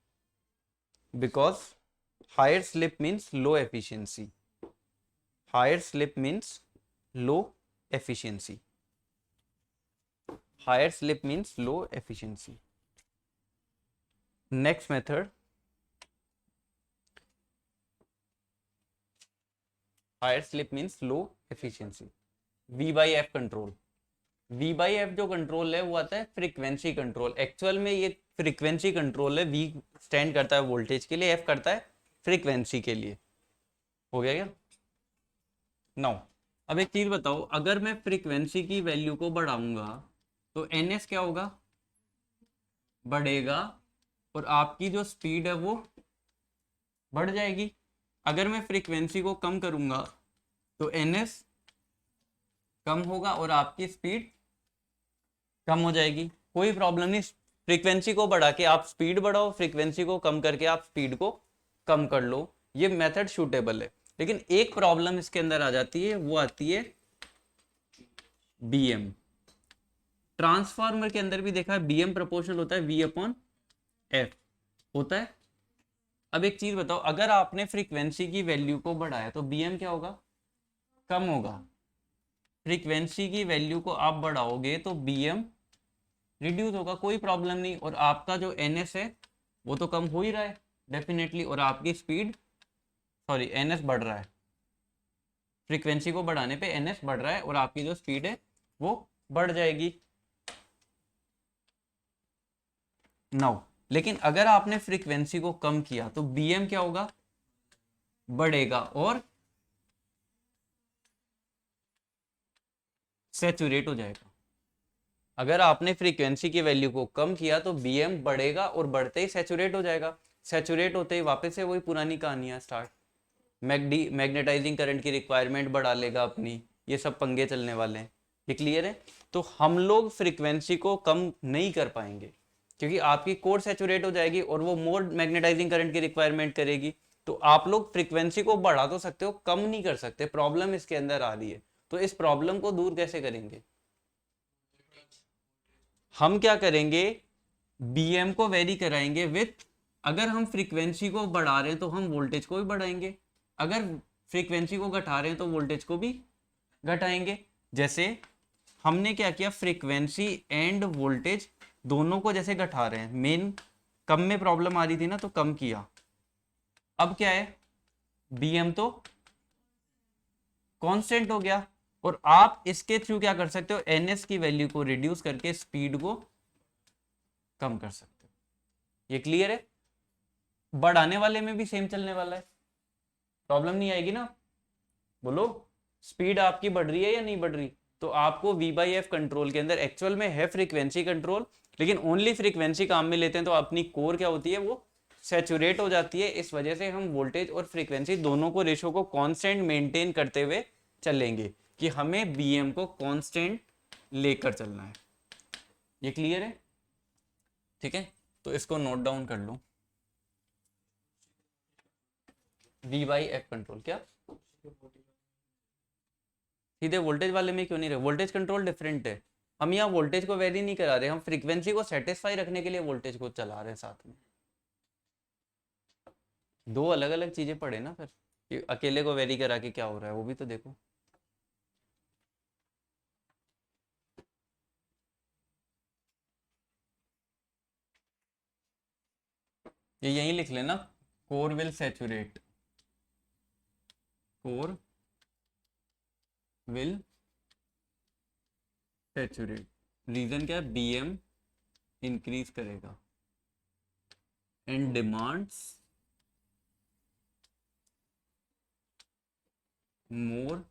because higher slip means low efficiency, higher slip means low efficiency, higher slip means low efficiency. Next method, higher slip means low efficiency. V by F control, V by F जो control है वो आता है frequency control. Actual में ये frequency control है, V stand करता है वोल्टेज के लिए, F करता है फ्रीक्वेंसी के लिए। हो गया क्या? नाउ अब एक चीज बताओ, अगर मैं फ्रीक्वेंसी की वैल्यू को बढ़ाऊंगा तो NS क्या होगा, बढ़ेगा, और आपकी जो स्पीड है वो बढ़ जाएगी। अगर मैं फ्रीक्वेंसी को कम करूंगा तो NS कम होगा और आपकी स्पीड कम हो जाएगी। कोई प्रॉब्लम नहीं, फ्रीक्वेंसी को बढ़ा के आप स्पीड बढ़ाओ, फ्रीक्वेंसी को कम करके आप स्पीड को कम कर लो, ये मेथड सूटेबल है। लेकिन एक प्रॉब्लम इसके अंदर आ जाती है, वो आती है BM। ट्रांसफार्मर के अंदर भी देखा है BM प्रोपोर्शनल होता है V/F होता है। अब एक चीज बताओ, अगर आपने फ्रीक्वेंसी की वैल्यू को बढ़ाया तो BM क्या होगा, कम होगा। फ्रीक्वेंसी की वैल्यू को आप बढ़ाओगे तो BM रिड्यूस होगा, कोई प्रॉब्लम नहीं, और आपका जो NS है वो तो कम हो ही रहा है डेफिनेटली, और आपकी स्पीड, सॉरी NS बढ़ रहा है, फ्रीक्वेंसी को बढ़ाने पे NS बढ़ रहा है और आपकी जो स्पीड है वो बढ़ जाएगी। नाउ लेकिन अगर आपने फ्रीक्वेंसी को कम किया तो BM क्या होगा, बढ़ेगा और सैचुरेट हो जाएगा। अगर आपने फ्रीक्वेंसी की वैल्यू को कम किया तो BM बढ़ेगा और बढ़ते ही सैचुरेट हो जाएगा, सैचुरेट होते ही वापस से वही पुरानी कहानियां स्टार्ट, मैग्नेटाइजिंग करंट की रिक्वायरमेंट बढ़ा लेगा अपनी, ये सब पंगे चलने वाले हैं। ये क्लियर है? तो हम लोग फ्रीक्वेंसी को कम नहीं कर पाएंगे क्योंकि आपकी कोर सैचुरेट हो जाएगी और वो मोर मैग्नेटाइजिंग करंट की रिक्वायरमेंट करेगी। तो आप लोग फ्रीक्वेंसी को बढ़ा तो सकते हो, कम नहीं कर सकते, प्रॉब्लम इसके अंदर आ रही है। तो इस प्रॉब्लम को दूर कैसे करेंगे? हम क्या करेंगे, BM को वेरी कराएंगे विथ, अगर हम फ्रीक्वेंसी को बढ़ा रहे हैं तो हम वोल्टेज को भी बढ़ाएंगे, अगर फ्रीक्वेंसी को घटा रहे हैं तो वोल्टेज को भी घटाएंगे। जैसे हमने क्या किया, फ्रीक्वेंसी एंड वोल्टेज दोनों को जैसे घटा रहे हैं, मेन कम में प्रॉब्लम आ रही थी ना तो कम किया, अब क्या है, BM तो कांस्टेंट हो गया, और आप इसके थ्रू क्या कर सकते हो, NS की वैल्यू को रिड्यूस करके स्पीड को कम कर सकते हो। ये क्लियर है? बढ़ाने वाले में भी सेम चलने वाला है, प्रॉब्लम नहीं आएगी ना। बोलो, स्पीड आपकी बढ़ रही है या नहीं बढ़ रही? तो आपको V/F कंट्रोल के अंदर एक्चुअल में है फ्रीक्वेंसी कंट्रोल, लेकिन ओनली फ्रीक्वेंसी काम में लेते हैं तो अपनी कोर क्या होती है, वो सैचुरेट हो जाती है। इस वजह से हम वोल्टेज और फ्रीक्वेंसी दोनों को रेशो को कांस्टेंट मेंटेन करते हुए चलेंगे कि हमें BM को कांस्टेंट लेकर चलना है। ये क्लियर है? ठीक है, तो इसको नोट डाउन कर लो। V/F कंट्रोल क्या, सीधे वोल्टेज वाले में क्यों नहीं रहे? वोल्टेज कंट्रोल डिफरेंट है। हम यहाँ वोल्टेज को वेरी नहीं करा रहे, हम फ्रीक्वेंसी को सेटिस्फाई रखने के लिए वोल्टेज को चला रहे हैं साथ में। दो अलग अलग चीजें पढ़े ना फिर, कि अकेले को वेरी करा के क्या हो रहा है वो भी तो देखो। ये यहीं लिख लेना, core will saturate, core will saturate. Reason क्या है? बीएम इंक्रीज करेगा and demands more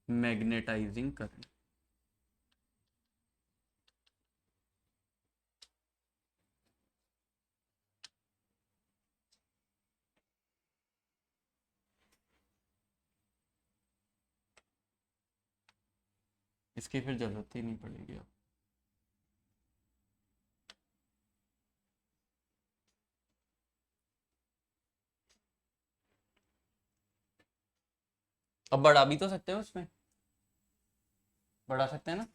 magnetising current. इसकी फिर जरूरत ही नहीं पड़ेगी अब। अब बढ़ा भी तो सकते हो, उसमें बढ़ा सकते हैं ना।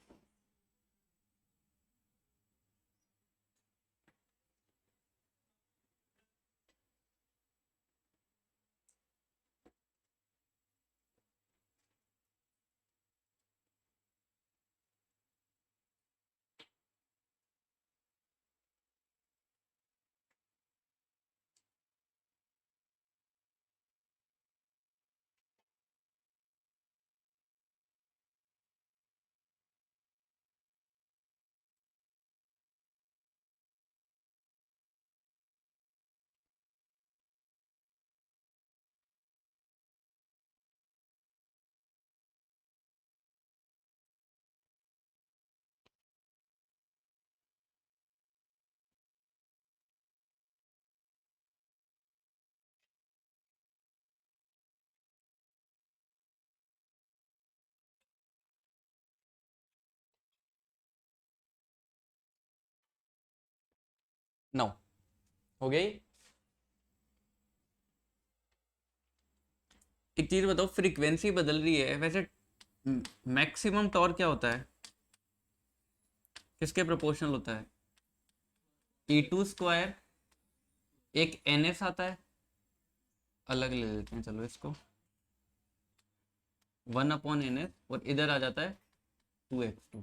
नो, हो गई। एक चीज बताओ, फ्रीक्वेंसी बदल रही है वैसे, मैक्सिमम टॉर्क क्या होता है, किसके प्रोपोर्शनल होता है? E2 स्क्वायर, एक NS आता है, अलग ले लेते हैं चलो इसको, 1/NS, और इधर आ जाता है 2x2।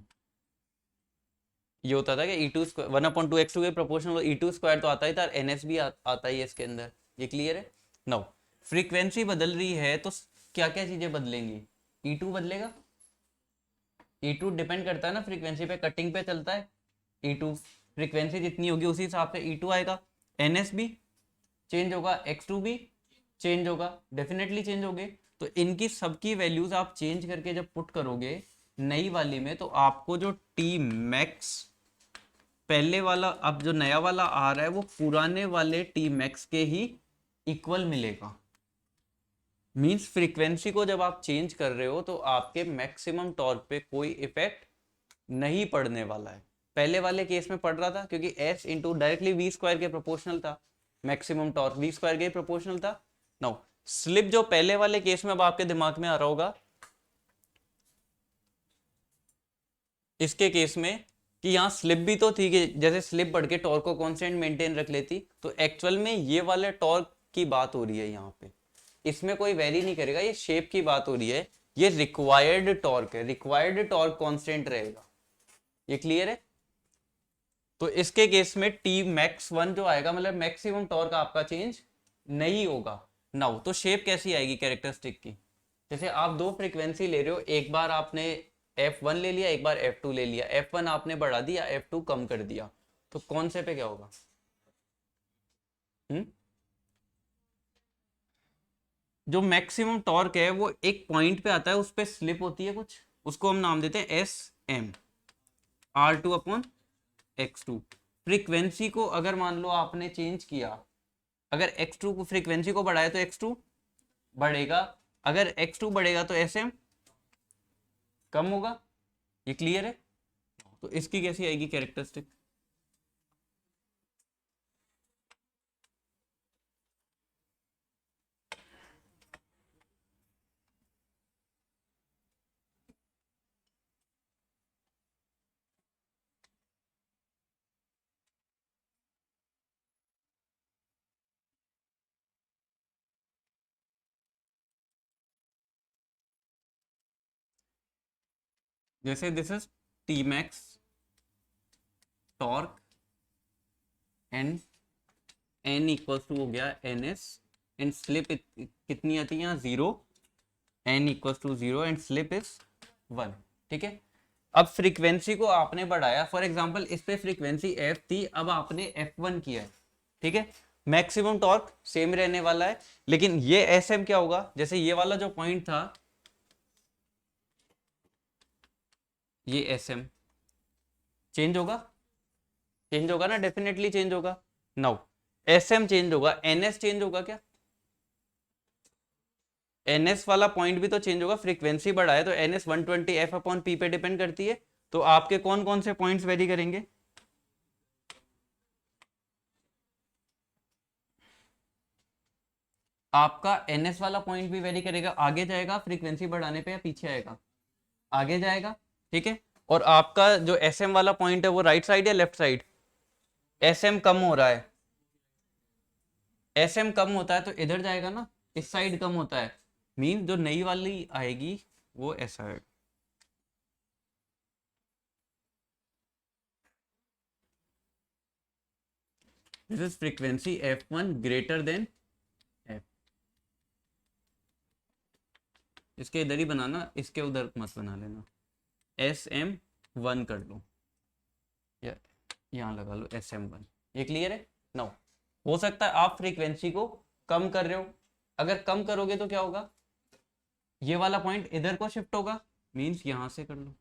ये होता था कि E2 स्क्वायर 1/2x2 के प्रोपोर्शनल, E2 स्क्वायर तो आता ही था, NS भी आता ही है इसके अंदर। ये क्लियर है? नो, फ्रीक्वेंसी बदल रही है तो क्या क्या चीजें बदलेंगी? E2 बदलेगा। E2 डिपेंड करता है ना फ्रीक्वेंसी पे, कटिंग पे चलता है। E2 फ्रीक्वेंसी जितनी होगी उसी हिसाब से E2 आएगा। NS भी चेंज होगा, X2 भी चेंज होगा, डेफिनेटली चेंज होंगे। तो इनकी सबकी वैल्यूज आप चेंज करके जब पुट करोगे नई वाली में, तो आपको जो टी मैक्स पहले वाला, अब जो नया वाला आ रहा है वो पुराने वाले टी मैक्स के ही इक्वल मिलेगा। मींस फ्रीक्वेंसी को जब आप चेंज कर रहे हो तो आपके मैक्सिमम टॉर्क पे कोई इफेक्ट नहीं पड़ने वाला है। पहले वाले केस में पड़ रहा था क्योंकि S into directly V square के प्रोपोर्शनल था, मैक्सिमम टॉर्क वी स्क्वायर के प्रोपोर्शनल था। नाउ स्लिप जो पहले वाले केस में अब आपके दिमाग में आ रहा होगा, इसके केस में कि यहाँ स्लिप भी तो थी कि जैसे स्लिप बढ़ के टॉर्क को कांस्टेंट मेंटेन रख लेती, तो एक्चुअल में ये वाले टॉर्क की बात हो रही है यहाँ पे, इसमें कोई वेरी नहीं करेगा, ये शेप की बात हो रही है। ये रिक्वायर्ड टॉर्क है, रिक्वायर्ड टॉर्क कांस्टेंट रहेगा। ये क्लियर है? तो इसके केस में टी मैक्स 1 जो आएगा, मतलब मैक्सिमम टॉर्क आपका चेंज नहीं होगा। नाउ तो शेप कैसी आएगी कैरेक्टरिस्टिक की? जैसे आप दो फ्रीक्वेंसी ले रहे हो, एक बार आपने F1 ले लिया, एक बार F2 ले लिया, F1 आपने बढ़ा दिया, F2 कम कर दिया, तो कौन से पे क्या होगा? हम्म? जो मैक्सिमम टॉर्क है वो एक पॉइंट पे आता है, उस पे स्लिप होती है कुछ, उसको हम नाम देते हैं SM, R2/X2। फ्रीक्वेंसी को अगर मान लो आपने चेंज किया, अगर X2 को फ्रीक्वेंसी को बढ़ाया तो X2 बढ़ेगा, अगर X2 बढ़ेगा तो SM कम होगा। ये क्लियर है? तो इसकी कैसी आएगी कैरेक्टरिस्टिक? जैसे this is T max torque and N equals to हो गया एन एस एंड स्लिप कितनी आती है यहाँ 0, N equals to 0 and slip is 1। ठीक है, अब फ्रीक्वेंसी को आपने बढ़ाया, फॉर एग्जांपल इस पे फ्रीक्वेंसी एफ थी, अब आपने एफ वन किया है। ठीक है, मैक्सिमम टॉर्क सेम रहने वाला है, लेकिन ये एस एम क्या होगा, जैसे ये वाला जो पॉइंट था, ये एस एम चेंज होगा, चेंज होगा ना, डेफिनेटली चेंज होगा। नाउ एस एम चेंज होगा, एनएस चेंज होगा क्या? एनएस वाला पॉइंट भी तो चेंज होगा, फ्रीक्वेंसी बढ़ा है तो एनएस 120 एफ अपॉन पी पे डिपेंड करती है। तो आपके कौन कौन से पॉइंट्स वेरी करेंगे? आपका एनएस वाला पॉइंट भी वेरी करेगा, आगे जाएगा फ्रीक्वेंसी बढ़ाने पे या पीछे आएगा? आगे जाएगा। ठीक है, और आपका जो एस एम वाला पॉइंट है वो राइट साइड या लेफ्ट साइड? एस एम कम हो रहा है, एस एम कम होता है तो इधर जाएगा ना, इस साइड कम होता है, मीन जो नई वाली आएगी वो ऐसा है। This is frequency F one greater than F, इसके इधर ही बनाना, इसके उधर मत बना लेना। एस एम वन कर लो या यहाँ लगा लो एस एम वन, ये क्लियर है? नो, हो सकता है आप फ्रीक्वेंसी को कम कर रहे हो, अगर कम करोगे तो क्या होगा, ये वाला पॉइंट इधर को शिफ्ट होगा, मीन्स यहां से कर लो,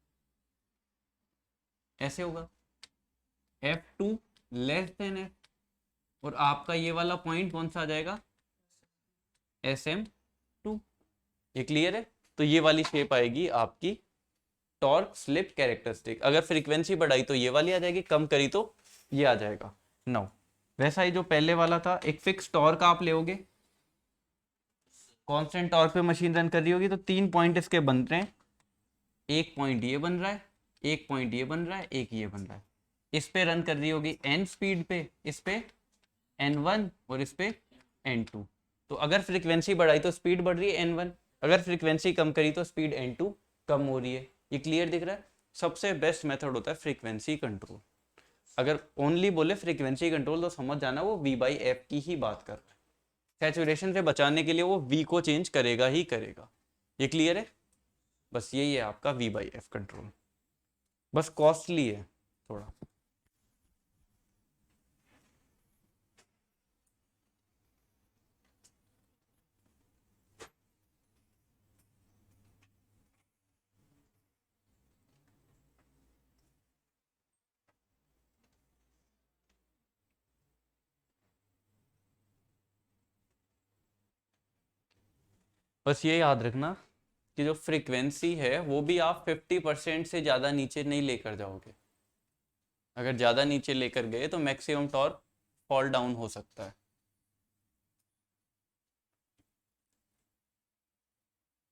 ऐसे होगा F two less than F, और आपका ये वाला पॉइंट कौन सा आ जाएगा, एस एम टू। ये क्लियर है? तो ये वाली शेप आएगी आपकी टॉर्क स्लिप कैरेक्टरिस्टिक, अगर फ्रीक्वेंसी बढ़ाई तो ये वाली आ जाएगी, कम करी तो ये आ जाएगा। नाउ वैसा ही जो पहले वाला था, एक फिक्स टॉर्क आप लेोगे, कांस्टेंट टॉर्क पे मशीन रन कर रही होगी, तो 3 पॉइंट इसके बन रहे हैं, एक पॉइंट ये बन रहा है, एक पॉइंट ये बन रहा है, एक ये बन रहा है। इस पे रन कर रही होगी एन स्पीड पे, इस पे एन वन और इस पे एन टू। तो अगर फ्रीक्वेंसी बढ़ाई तो स्पीड बढ़ रही है एन वन, अगर फ्रीक्वेंसी कम करी तो स्पीड एन टू कम हो रही है। ये क्लियर दिख रहा है? सबसे बेस्ट मेथड होता है फ्रीक्वेंसी कंट्रोल। अगर ओनली बोले फ्रीक्वेंसी कंट्रोल तो समझ जाना वो वी बाई एफ की ही बात कर रहा है, सैचुरेशन से बचाने के लिए वो वी को चेंज करेगा ही करेगा। ये क्लियर है? बस यही है आपका वी बाई एफ कंट्रोल, बस कॉस्टली है थोड़ा। बस ये याद रखना कि जो फ्रीक्वेंसी है वो भी आप 50% से ज़्यादा नीचे नहीं लेकर जाओगे, अगर ज़्यादा नीचे लेकर गए तो मैक्सिमम टॉर्क फॉल डाउन हो सकता है।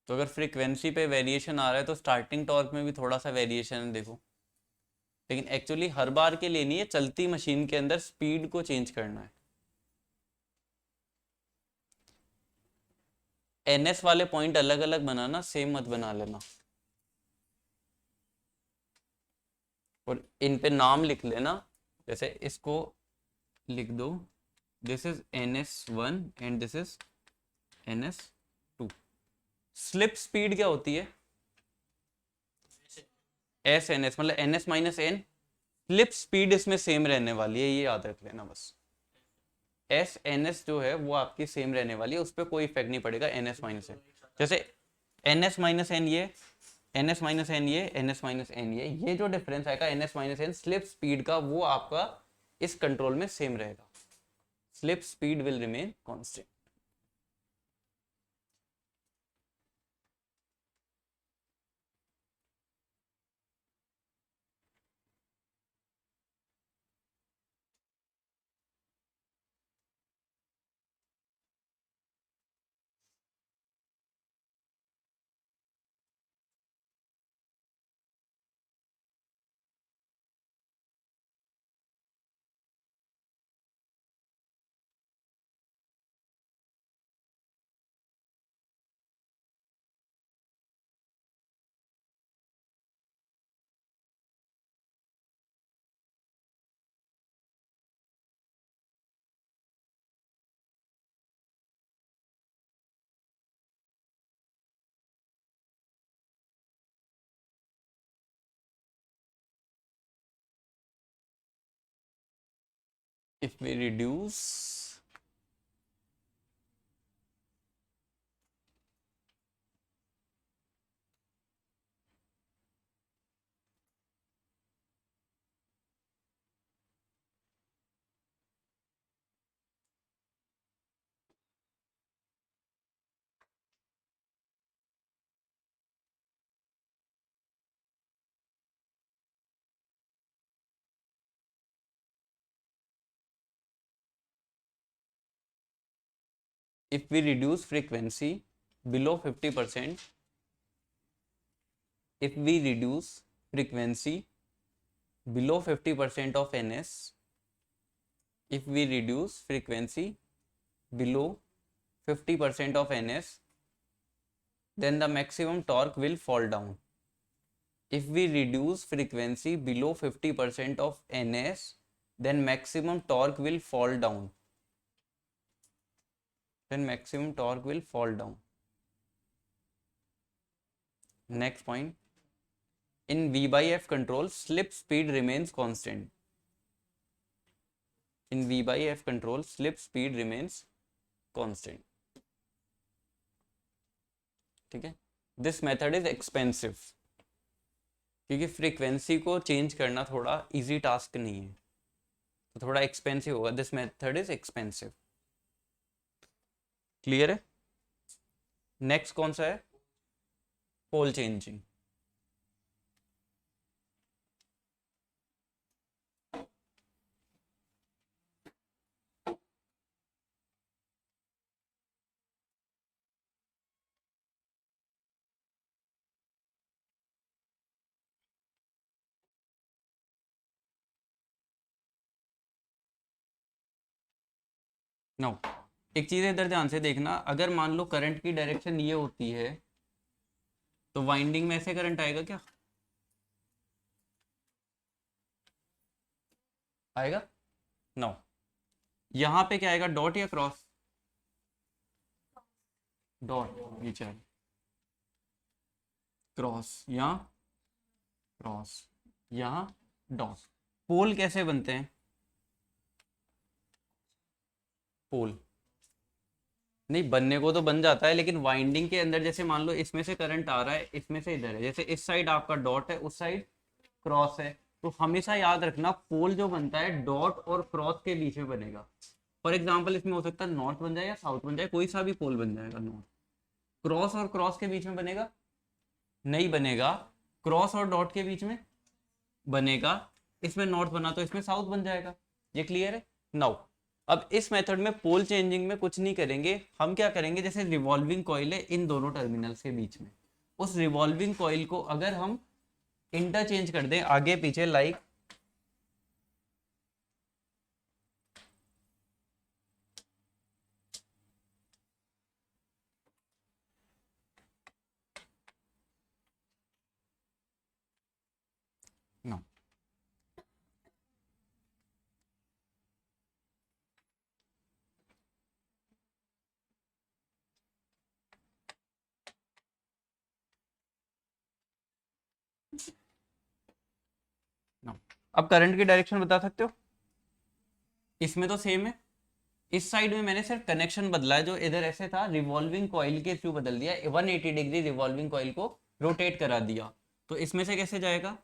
तो अगर फ्रीक्वेंसी पे वेरिएशन आ रहा है तो स्टार्टिंग टॉर्क में भी थोड़ा सा वेरिएशन है देखो, लेकिन एक्चुअली हर बार के लिए नहीं है, चलती मशीन के अंदर स्पीड को चेंज करना है। एनएस वाले पॉइंट अलग अलग बनाना, सेम मत बना लेना, और इन पे नाम लिख लेना, जैसे इसको लिख दो, this is N S one and this is N S two. Slip speed क्या होती है? एस एन एस मतलब N S minus N, slip speed इसमें सेम रहने वाली है, ये याद रख लेना बस। एस एन एस जो है वो आपकी सेम रहने वाली है, उस पर कोई इफेक्ट नहीं पड़ेगा एन एस माइनस एन। जैसे एन एस माइनस एन ये, एन एस माइनस एन ये, एन एस माइनस एन ये जो डिफरेंस आएगा N S minus N slip speed का, वो आपका इस कंट्रोल में सेम रहेगा, slip speed will remain constant. if we reduce if we reduce frequency below 50%, if we reduce frequency below 50% of ns, if we reduce frequency below 50% of ns, then the maximum torque will fall down. If we reduce frequency below 50% of ns, then maximum torque will fall down. Then maximum torque will fall down. Next point, in V by F control, slip speed remains constant. In V by F control, slip speed remains constant. ठीक है, this method is expensive, क्योंकि frequency को change करना थोड़ा easy task नहीं है, तो थोड़ा एक्सपेंसिव होगा. This method is expensive. Clear है? नेक्स्ट कौन सा है? पोल चेंजिंग. नो, एक चीज इधर ध्यान से देखना, अगर मान लो करंट की डायरेक्शन ये होती है, तो वाइंडिंग में ऐसे करंट आएगा क्या? आएगा? नो. यहाँ पे क्या आएगा, डॉट या क्रॉस? डॉट. नीचे आएगा क्रॉस, यहाँ क्रॉस, यहाँ डॉट. पोल कैसे बनते हैं? पोल नहीं, बनने को तो बन जाता है, लेकिन वाइंडिंग के अंदर जैसे मान लो इसमें से करंट आ रहा है, इसमें से इधर है, जैसे इस साइड आपका डॉट है, उस साइड क्रॉस है, तो हमेशा याद रखना पोल जो बनता है डॉट और क्रॉस के बीच में बनेगा. फॉर एग्जाम्पल इसमें हो सकता है नॉर्थ बन जाए या साउथ बन जाए, कोई सा भी पोल बन जाएगा. नॉर्थ क्रॉस और क्रॉस के बीच में बनेगा? नहीं बनेगा. क्रॉस और डॉट के बीच में बनेगा. इसमें नॉर्थ बना तो इसमें साउथ बन जाएगा. ये क्लियर है? नाउ अब इस मेथड में पोल चेंजिंग में कुछ नहीं करेंगे. हम क्या करेंगे, जैसे रिवॉल्विंग कॉइल है इन दोनों टर्मिनल्स के बीच में, उस रिवॉल्विंग कॉइल को अगर हम इंटरचेंज कर दें आगे पीछे, लाइक नो, नो. अब करंट की डायरेक्शन बता सकते हो? इसमें तो सेम है. इस साइड में मैंने सिर्फ कनेक्शन बदला है, जो इधर ऐसे था रिवॉल्विंग कॉइल के थ्रू बदल दिया, 180 डिग्री रिवॉल्विंग कॉइल को रोटेट करा दिया. तो इसमें से कैसे जाएगा,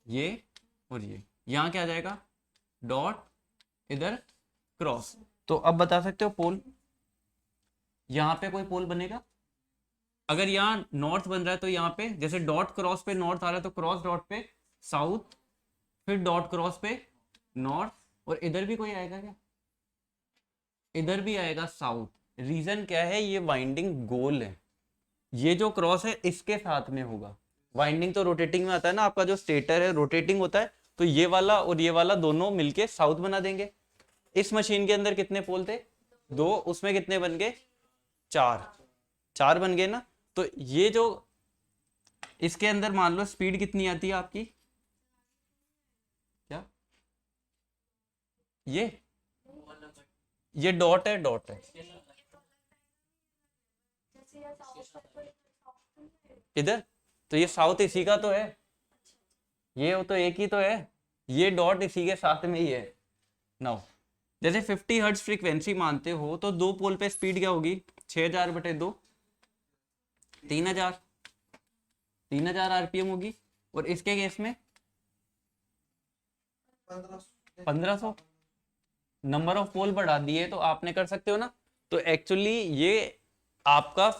ये और ये, यहाँ क्या जाएगा, डॉट, इधर क्रॉस. तो अब बता सकते हो पोल, यहाँ पे कोई पोल बनेगा? अगर यहाँ नॉर्थ बन रहा है तो यहाँ पे जैसे डॉट क्रॉस पे नॉर्थ आ रहा है, तो क्रॉस डॉट पे साउथ, फिर डॉट क्रॉस पे नॉर्थ, और इधर भी कोई आएगा क्या? इधर भी आएगा साउथ. रीजन क्या है, ये वाइंडिंग गोल है, ये जो क्रॉस है इसके साथ में होगा. वाइंडिंग तो रोटेटिंग में आता है ना, आपका जो स्टेटर है रोटेटिंग होता है, तो ये वाला और ये वाला दोनों मिलके साउथ बना देंगे. इस मशीन के अंदर कितने पोल थे? 2. उसमें कितने बन गए? 4. 4 बन गए ना. तो ये जो इसके अंदर मान लो स्पीड कितनी आती है आपकी, क्या ये डॉट है, डॉट है इधर, तो ये साउथ इसी का तो है, ये तो एक ही तो है, ये डॉट इसी के साथ में ही है. नाउ जैसे 50 हर्ट्ज फ्रीक्वेंसी मानते हो तो दो पोल पे स्पीड क्या होगी, 6000/2, 3000, 3000 आरपीएम होगी। और इसके केस में 1500। नंबर ऑफ पोल बढ़ा दिए तो आपने कर सकते हो ना। तो एक्चुअली ये आपका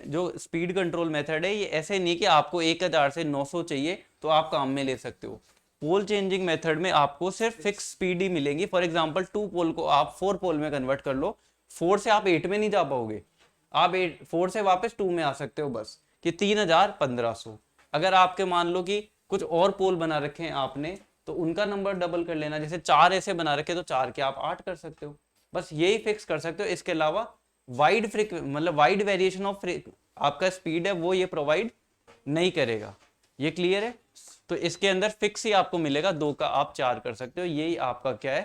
जो स्पीड कंट्रोल मेथड है, ये ऐसे नहीं कि आपको 1000 से 900 चाहिए तो आप काम में ले सकते हो। पोल चेंजिंग मेथड में आपको सिर्फ फिक्स स्पीड ही मिलेगी। फॉर एग्जांपल 2 पोल को आप 4 पोल में कन्वर्ट कर लो, 4 से आप 8 में नहीं जा पाओगे, आप 4 से वापस 2 में आ सकते हो बस, कि 3000 1500। अगर आपके मान लो कि कुछ और पोल बना रखे हैं आपने, तो उनका नंबर डबल कर लेना। जैसे 4 ऐसे बना रखे तो 4 के आप 8 कर सकते हो, बस यही फिक्स कर सकते हो। इसके अलावा वाइड मतलब वाइड वेरिएशन ऑफ आपका स्पीड है वो ये प्रोवाइड नहीं करेगा। ये क्लियर है? तो इसके अंदर फिक्स ही आपको मिलेगा, 2 का आप 4 कर सकते हो। यही आपका क्या है,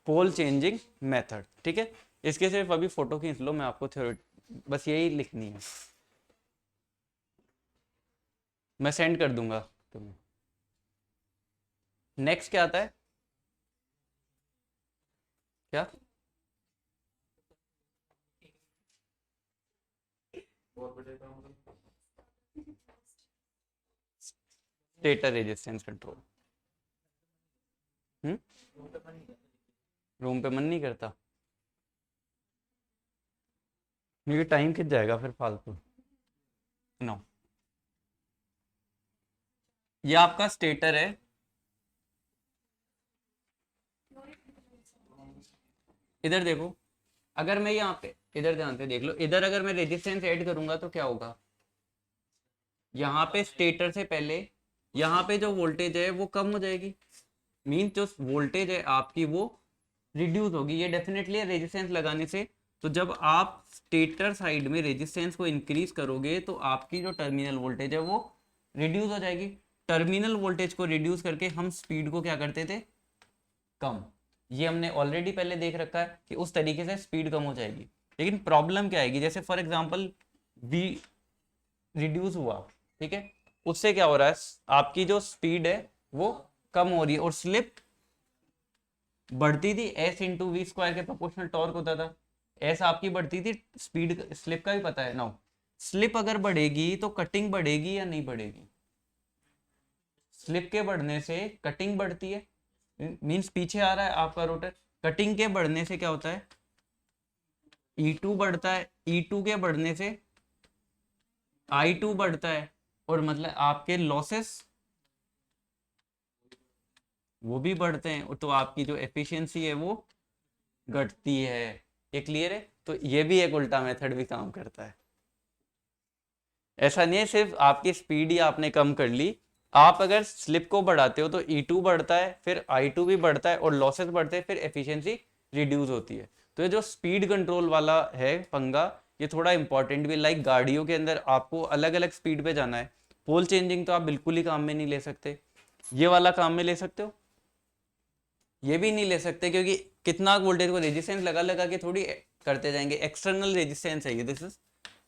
पोल चेंजिंग मेथड। ठीक है, इसके सिर्फ अभी फोटो खींच लो, मैं आपको थ्योरी बस यही लिखनी है, मैं सेंड कर दूंगा तुम्हें। नेक्स्ट क्या आता है, क्या स्टेटर रेजिस्टेंस कंट्रोल। रूम पे मन नहीं करता क्योंकि टाइम खिंच जाएगा फिर फालतू। नो, ये आपका स्टेटर है। इधर देखो, अगर मैं यहाँ पे, इधर ध्यान से देख लो, इधर अगर मैं रेजिस्टेंस ऐड करूंगा तो क्या होगा, यहाँ पे स्टेटर से पहले यहाँ पे जो वोल्टेज है वो कम हो जाएगी। मीन जो वोल्टेज है आपकी वो रिड्यूस होगी, ये डेफिनेटली रेजिस्टेंस लगाने से। तो जब आप स्टेटर साइड में रेजिस्टेंस को इंक्रीज करोगे तो आपकी जो टर्मिनल वोल्टेज है वो रिड्यूस हो जाएगी। टर्मिनल वोल्टेज को रिड्यूस करके हम स्पीड को क्या करते थे, कम। ये हमने ऑलरेडी पहले देख रखा है कि उस तरीके से स्पीड कम हो जाएगी। लेकिन प्रॉब्लम क्या आएगी, जैसे फॉर एग्जांपल वी रिड्यूस हुआ, ठीक है, उससे क्या हो रहा है, आपकी जो स्पीड है वो कम हो रही है और स्लिप बढ़ती थी। एस इंटू वी स्क्वायर के प्रोपोर्शनल टॉर्क होता था, एस आपकी बढ़ती थी, स्पीड स्लिप का भी पता है नाउ। स्लिप अगर बढ़ेगी तो कटिंग बढ़ेगी या नहीं बढ़ेगी, स्लिप के बढ़ने से कटिंग बढ़ती है, मींस पीछे आ रहा है आपका रोटर। कटिंग के बढ़ने से क्या होता है, E2 बढ़ता है, E2 के बढ़ने से I2 बढ़ता है, और मतलब आपके लॉसेस वो भी बढ़ते हैं, तो आपकी जो एफिशिएंसी है वो घटती है। ये क्लियर है? तो ये भी एक उल्टा मेथड भी काम करता है। ऐसा नहीं है सिर्फ आपकी स्पीड ही आपने कम कर ली, आप अगर स्लिप को बढ़ाते हो तो E2 बढ़ता है, फिर I2 भी बढ़ता है और लॉसेस बढ़ते हैं, फिर एफिशिएंसी रिड्यूस होती है। तो ये जो स्पीड कंट्रोल वाला है पंगा, ये थोड़ा इंपॉर्टेंट भी। लाइक गाड़ियों के अंदर आपको अलग अलग स्पीड पे जाना है, पोल चेंजिंग तो आप बिल्कुल ही काम में नहीं ले सकते। ये वाला काम में ले सकते हो, ये भी नहीं ले सकते, क्योंकि कितना वोल्टेज को रेजिस्टेंस लगा लगा के थोड़ी करते जाएंगे। एक्सटर्नल रेजिस्टेंस है ये, दिस इज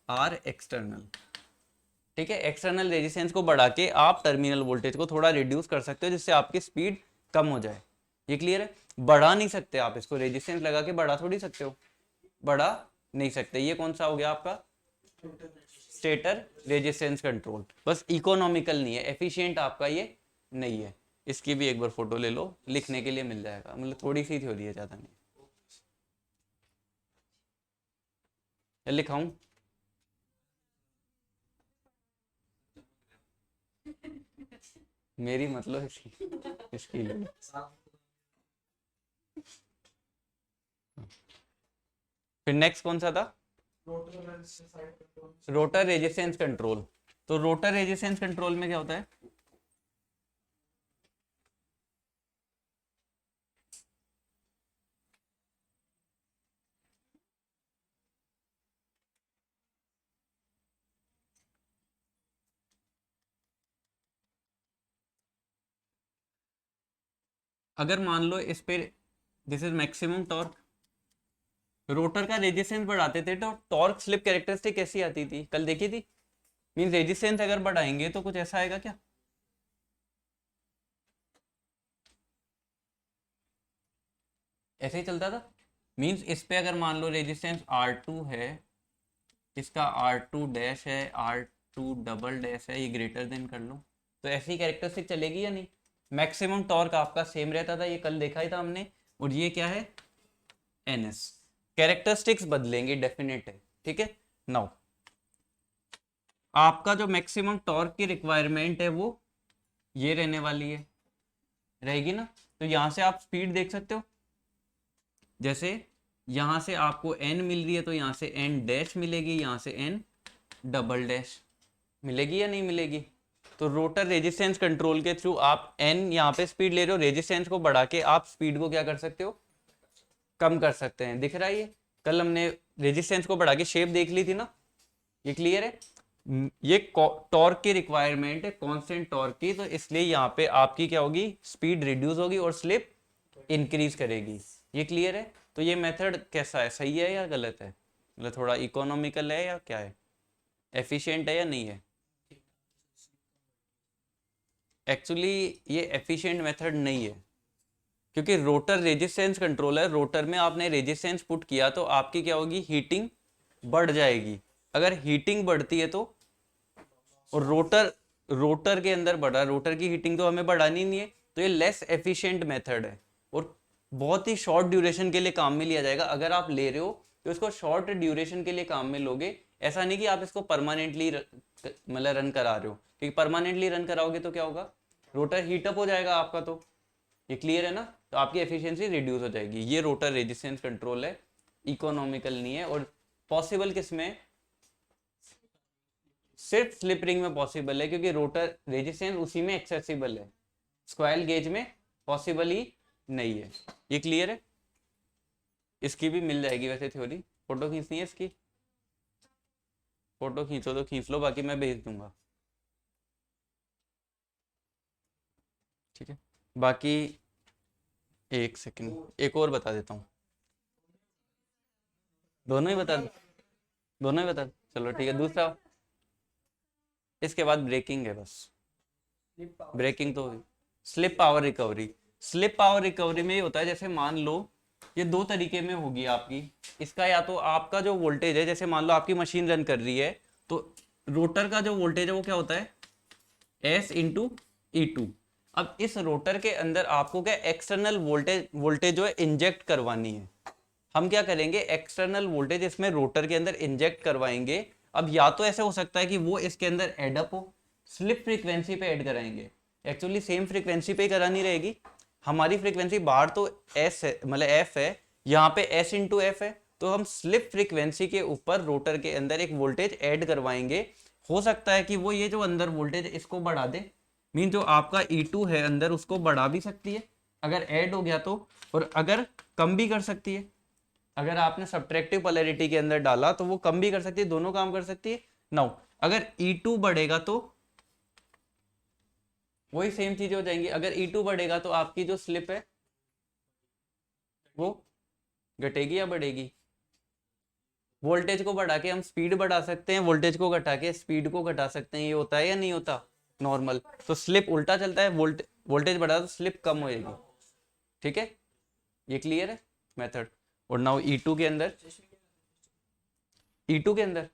आर एक्सटर्नल। ठीक है, एक्सटर्नल रेजिस्टेंस को बढ़ा के आप टर्मिनल वोल्टेज को थोड़ा रिड्यूस कर सकते हो जिससे आपकी स्पीड कम हो जाए। ये क्लियर है? बढ़ा नहीं सकते आप इसको, रेजिस्टेंस लगा के बढ़ा थोड़ी सकते हो, बढ़ा नहीं सकते। ये कौन सा हो गया आपका, स्टेटर रेजिस्टेंस कंट्रोल। बस इकोनॉमिकल नहीं है, एफिशिएंट आपका ये नहीं है। इसकी भी एक बार फोटो ले लो, लिखने के लिए मिल जाएगा, मतलब थोड़ी सी थ्योरी है, ज्यादा नहीं। लिखाऊं? मेरी मतलब इसकी ले। फिर नेक्स्ट कौन सा था, रोटर रेजिस्टेंस कंट्रोल। तो रोटर रेजिस्टेंस कंट्रोल में क्या होता है, अगर मान लो इस पे this is maximum torque, rotor का रेजिस्टेंस बढ़ाते थे तो टॉर्क स्लिप कैरेक्टरिस्टिक कैसी आती थी, कल देखी थी। मीन रेजिस्टेंस अगर बढ़ाएंगे तो कुछ ऐसा आएगा क्या, ऐसे ही चलता था। मीन्स इस पे अगर मान लो रेजिस्टेंस R2 है, इसका R2 डैश है, R2 डबल डैश है, ये ग्रेटर देन कर लो, तो ऐसी कैरेक्टरिस्टिक चलेगी या नहीं। मैक्सिमम टॉर्क आपका सेम रहता था, ये कल देखा ही था हमने। और ये क्या है, NS। कैरेक्टरिस्टिक्स बदलेंगे, डेफिनेट है, ठीक है। नाउ आपका जो मैक्सिमम टॉर्क की रिक्वायरमेंट है वो ये रहने वाली है, रहेगी ना। तो यहां से आप स्पीड देख सकते हो, जैसे यहां से आपको n मिल रही है तो यहां से n डैश मिलेगी, यहां से n डबल डैश मिलेगी या नहीं मिलेगी। तो रोटर रेजिस्टेंस कंट्रोल के थ्रू आप n यहाँ पे स्पीड ले रहे हो, रेजिस्टेंस को बढ़ा के आप स्पीड को क्या कर सकते हो, कम कर सकते हैं। दिख रहा है ये, कल हमने रेजिस्टेंस को बढ़ा के शेप देख ली थी ना, ये क्लियर है। ये टॉर्क की रिक्वायरमेंट है, कांस्टेंट टॉर्क की, तो इसलिए यहाँ पे आपकी क्या होगी, स्पीड रिड्यूस होगी और स्लिप इंक्रीज करेगी। ये क्लियर है। तो ये मेथड कैसा है, सही है या गलत है, मतलब थोड़ा इकोनॉमिकल है या क्या है, एफिशिएंट है या नहीं है। एक्चुअली ये एफिशिएंट मेथड नहीं है, क्योंकि रोटर रेजिस्टेंस कंट्रोलर, रोटर में आपने रेजिस्टेंस पुट किया तो आपकी क्या होगी, हीटिंग बढ़ जाएगी। अगर हीटिंग बढ़ती है तो, और रोटर रोटर के अंदर बढ़ा, रोटर की हीटिंग तो हमें बढ़ानी नहीं है, तो ये लेस एफिशिएंट मेथड है और बहुत ही शॉर्ट ड्यूरेशन के लिए काम में लिया जाएगा। अगर आप ले रहे हो तो इसको शॉर्ट ड्यूरेशन के लिए काम में लोगे, ऐसा नहीं कि आप इसको परमानेंटली मतलब रन करा रहे हो, क्योंकि परमानेंटली रन कराओगे तो क्या होगा, रोटर हीटअप हो जाएगा आपका। तो ये क्लियर है ना, तो आपकी एफिशिएंसी रिड्यूस हो जाएगी। ये रोटर रेजिस्टेंस कंट्रोल है, इकोनॉमिकल नहीं है। और पॉसिबल किसमें, सिर्फ स्लिप रिंग में पॉसिबल है, क्योंकि रोटर रेजिस्टेंस उसी में एक्सेसिबल है, स्क्वायर गेज में पॉसिबल ही नहीं है। ये क्लियर है। इसकी भी मिल जाएगी वैसे थ्योरी, फोटो खींचनी है इसकी, फोटो खींचो तो खींच लो, बाकी मैं भेज दूंगा, ठीक है। बाकी एक सेकंड, एक और बता देता हूँ, दोनों ही बता, दोनों ही बता, चलो ठीक है। दूसरा, इसके बाद ब्रेकिंग है बस, ब्रेकिंग तो slip power recovery. Slip power recovery में ये होता है, जैसे मान लो ये दो तरीके में होगी आपकी। इसका या तो आपका जो वोल्टेज है, जैसे मान लो आपकी मशीन रन कर रही है, तो रोटर का जो वोल्टेज है वो क्या होता है, S/E2। अब इस रोटर के अंदर आपको क्या एक्सटर्नल वोल्टेज जो है इंजेक्ट करवानी है। हम क्या करेंगे, एक्सटर्नल वोल्टेज इसमें रोटर के अंदर इंजेक्ट करवाएंगे। अब या तो ऐसे हो सकता है कि वो इसके अंदर एडअप हो, स्लिप फ्रीक्वेंसी पे ऐड कराएंगे। एक्चुअली सेम फ्रीक्वेंसी पे ही करानी रहेगी। हमारी फ्रीक्वेंसी बाहर तो एस है, मतलब एफ है, यहाँ पे S/F है, तो हम स्लिप फ्रीक्वेंसी के ऊपर रोटर के अंदर एक वोल्टेज ऐड करवाएंगे। हो सकता है कि वो ये जो अंदर वोल्टेज इसको बढ़ा दे, मीन जो आपका E2 है अंदर उसको बढ़ा भी सकती है अगर ऐड हो गया तो, और अगर कम भी कर सकती है। अगर आपने सब्ट्रैक्टिव पोलैरिटी के अंदर डाला तो वो कम भी कर सकती है, दोनों काम कर सकती है। नाउ अगर E2 बढ़ेगा तो वही सेम चीज हो जाएंगी। अगर E2 बढ़ेगा तो आपकी जो स्लिप है वो घटेगी या बढ़ेगी। वोल्टेज को बढ़ा के हम स्पीड बढ़ा सकते हैं, वोल्टेज को घटा के स्पीड को घटा सकते हैं। ये होता है या नहीं होता नॉर्मल। तो स्लिप उल्टा चलता है, वोल्टेज बढ़ा तो स्लिप कम होएगी, ठीक है। ये क्लियर है मेथड। और नाउ E2 के अंदर, E2 के अंदर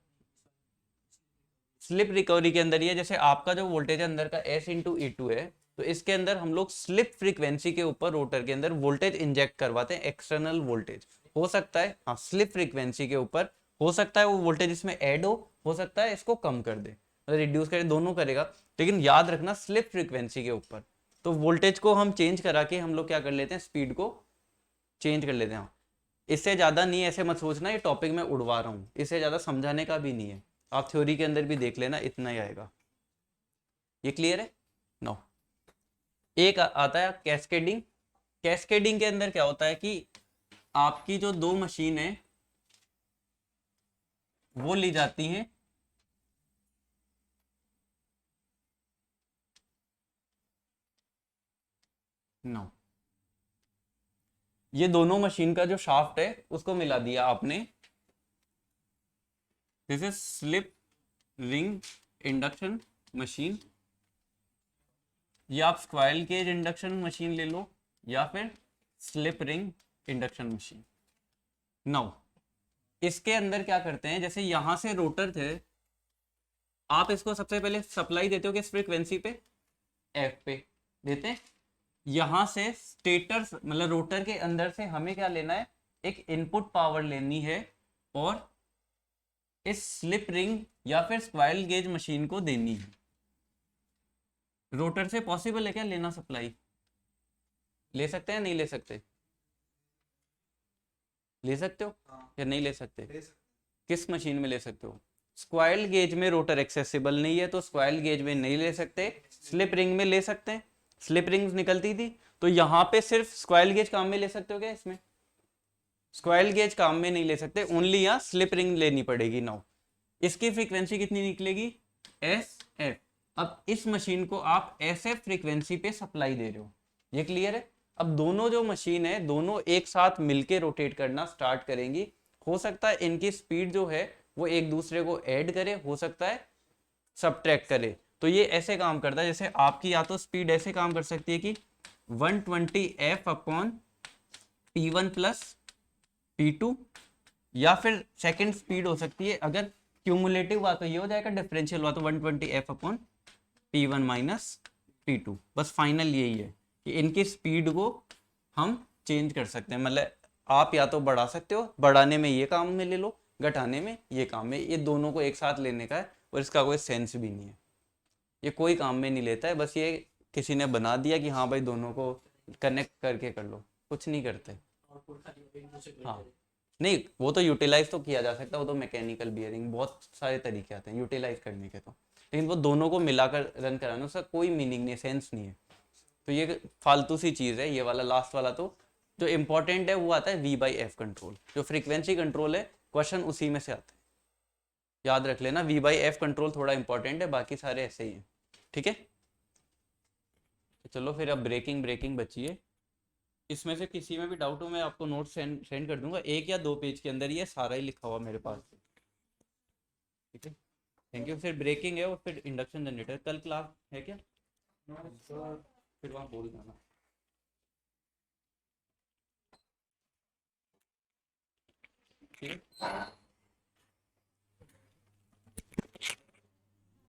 स्लिप रिकवरी के अंदर ये, जैसे आपका जो वोल्टेज अंदर का S/E2 है, तो इसके अंदर हम लोग स्लिप फ्रीक्वेंसी के ऊपर रोटर के अंदर वोल्टेज इंजेक्ट करवाते हैं, एक्सटर्नल वोल्टेज। हो सकता है हाँ, स्लिप फ्रीक्वेंसी के ऊपर हो सकता है वो वोल्टेज इसमें ऐड हो सकता है इसको कम कर दे, मतलब रिड्यूस करे, दोनों करेगा। लेकिन याद रखना स्लिप फ्रीक्वेंसी के ऊपर। तो वोल्टेज को हम चेंज करा के हम लोग क्या कर लेते हैं, स्पीड को चेंज कर लेते हैं। इससे ज्यादा नहीं, ऐसे मत सोचना ये टॉपिक मैं उड़वा रहा हूँ, इससे ज्यादा समझाने का भी नहीं है। आप थ्योरी के अंदर भी देख लेना, इतना ही आएगा। ये क्लियर है। नो, एक आता है कैस्केडिंग। कैस्केडिंग के अंदर क्या होता है कि आपकी जो दो मशीन है वो ली जाती हैं, नो, ये दोनों मशीन का जो शाफ्ट है उसको मिला दिया आपने। This is slip ring induction machine. ये आप स्क्वायर केज इंडक्शन मशीन ले लो या फिर slip ring induction machine. Now इसके अंदर क्या करते हैं, जैसे यहां से रोटर थे, आप इसको सबसे पहले सप्लाई देते हो किस फ्रीक्वेंसी पे, एफ पे देते हैं। यहां से स्टेटर मतलब रोटर के अंदर से हमें क्या लेना है, एक इनपुट पावर लेनी है और इस स्लिप रिंग या फिर स्क्वायरल गेज मशीन को देनी है। रोटर से पॉसिबल है क्या लेना सप्लाई? ले सकते हैं, नहीं ले सकते? ले सकते हो या नहीं ले सकते? किस मशीन में ले सकते हो? स्क्वायरल गेज में रोटर एक्सेसिबल नहीं है तो स्क्वायरल गेज में नहीं ले सकते, स्लिप रिंग में ले सकते हैं। स्लिप रिंग्स निकलती थी तो यहाँ पे सिर्फ स्क्वायरल गेज काम में ले सकते हो क्या? इसमें स्क्वायरल गेज काम में नहीं ले सकते, ओनली यहाँ स्लिप रिंग लेनी पड़ेगी। नाउ इसकी फ्रीक्वेंसी कितनी निकलेगी, एस एफ। अब इस मशीन को आप एस एफ फ्रीक्वेंसी पे सप्लाई दे रहे हो, ये क्लियर है? अब दोनों जो मशीन है दोनों एक साथ मिलके रोटेट करना स्टार्ट करेंगी। हो सकता है इनकी स्पीड जो है वो एक दूसरे को ऐड करे, हो सकता है सबट्रैक्ट करे। तो ये ऐसे काम करता है, जैसे आपकी या तो स्पीड ऐसे काम कर सकती है कि 120 F upon P1 plus P2, या फिर सेकंड स्पीड हो सकती है, अगर क्यूमुलेटिव हुआ तो ये हो जाएगा, डिफरेंशियल हुआ तो 120 F upon P1 minus P2। बस फाइनल यही है कि इनकी स्पीड को हम चेंज कर सकते हैं, मतलब आप या तो बढ़ा सकते हो, बढ़ाने में ये काम में ले लो, घटाने में ये काम में, ये दोनों को एक साथ लेने का है और इसका कोई सेंस भी नहीं है, ये कोई काम में नहीं लेता है, बस ये किसी ने बना दिया कि हाँ भाई दोनों को कनेक्ट करके कर लो, कुछ नहीं करते। हाँ नहीं, वो तो यूटिलाइज तो किया जा सकता है, वो तो मैकेनिकल बियरिंग बहुत सारे तरीके आते हैं यूटिलाइज करने के, तो लेकिन वो दोनों को मिलाकर रन कराना उसका कोई मीनिंग नहीं, सेंस नहीं है। तो ये फालतू सी चीज़ है, ये वाला लास्ट वाला। तो जो इंपॉर्टेंट है वो आता है V बाई एफ कंट्रोल, जो फ्रीक्वेंसी कंट्रोल है, क्वेश्चन उसी में से आता है, याद रख लेना। V बाई एफ कंट्रोल थोड़ा इंपॉर्टेंट है, बाकी सारे ऐसे ही हैं, ठीक है। चलो फिर अब ब्रेकिंग ब्रेकिंग बची है। इसमें से किसी में भी डाउट हो मैं आपको नोट सेंड कर दूंगा, 1 या 2 पेज के अंदर ये सारा ही लिखा हुआ मेरे पास, ठीक है। Thank you. फिर ब्रेकिंग है और फिर इंडक्शन जनरेटर, कल क्लास है क्या? फिर वहाँ बोल देना, ठीक है।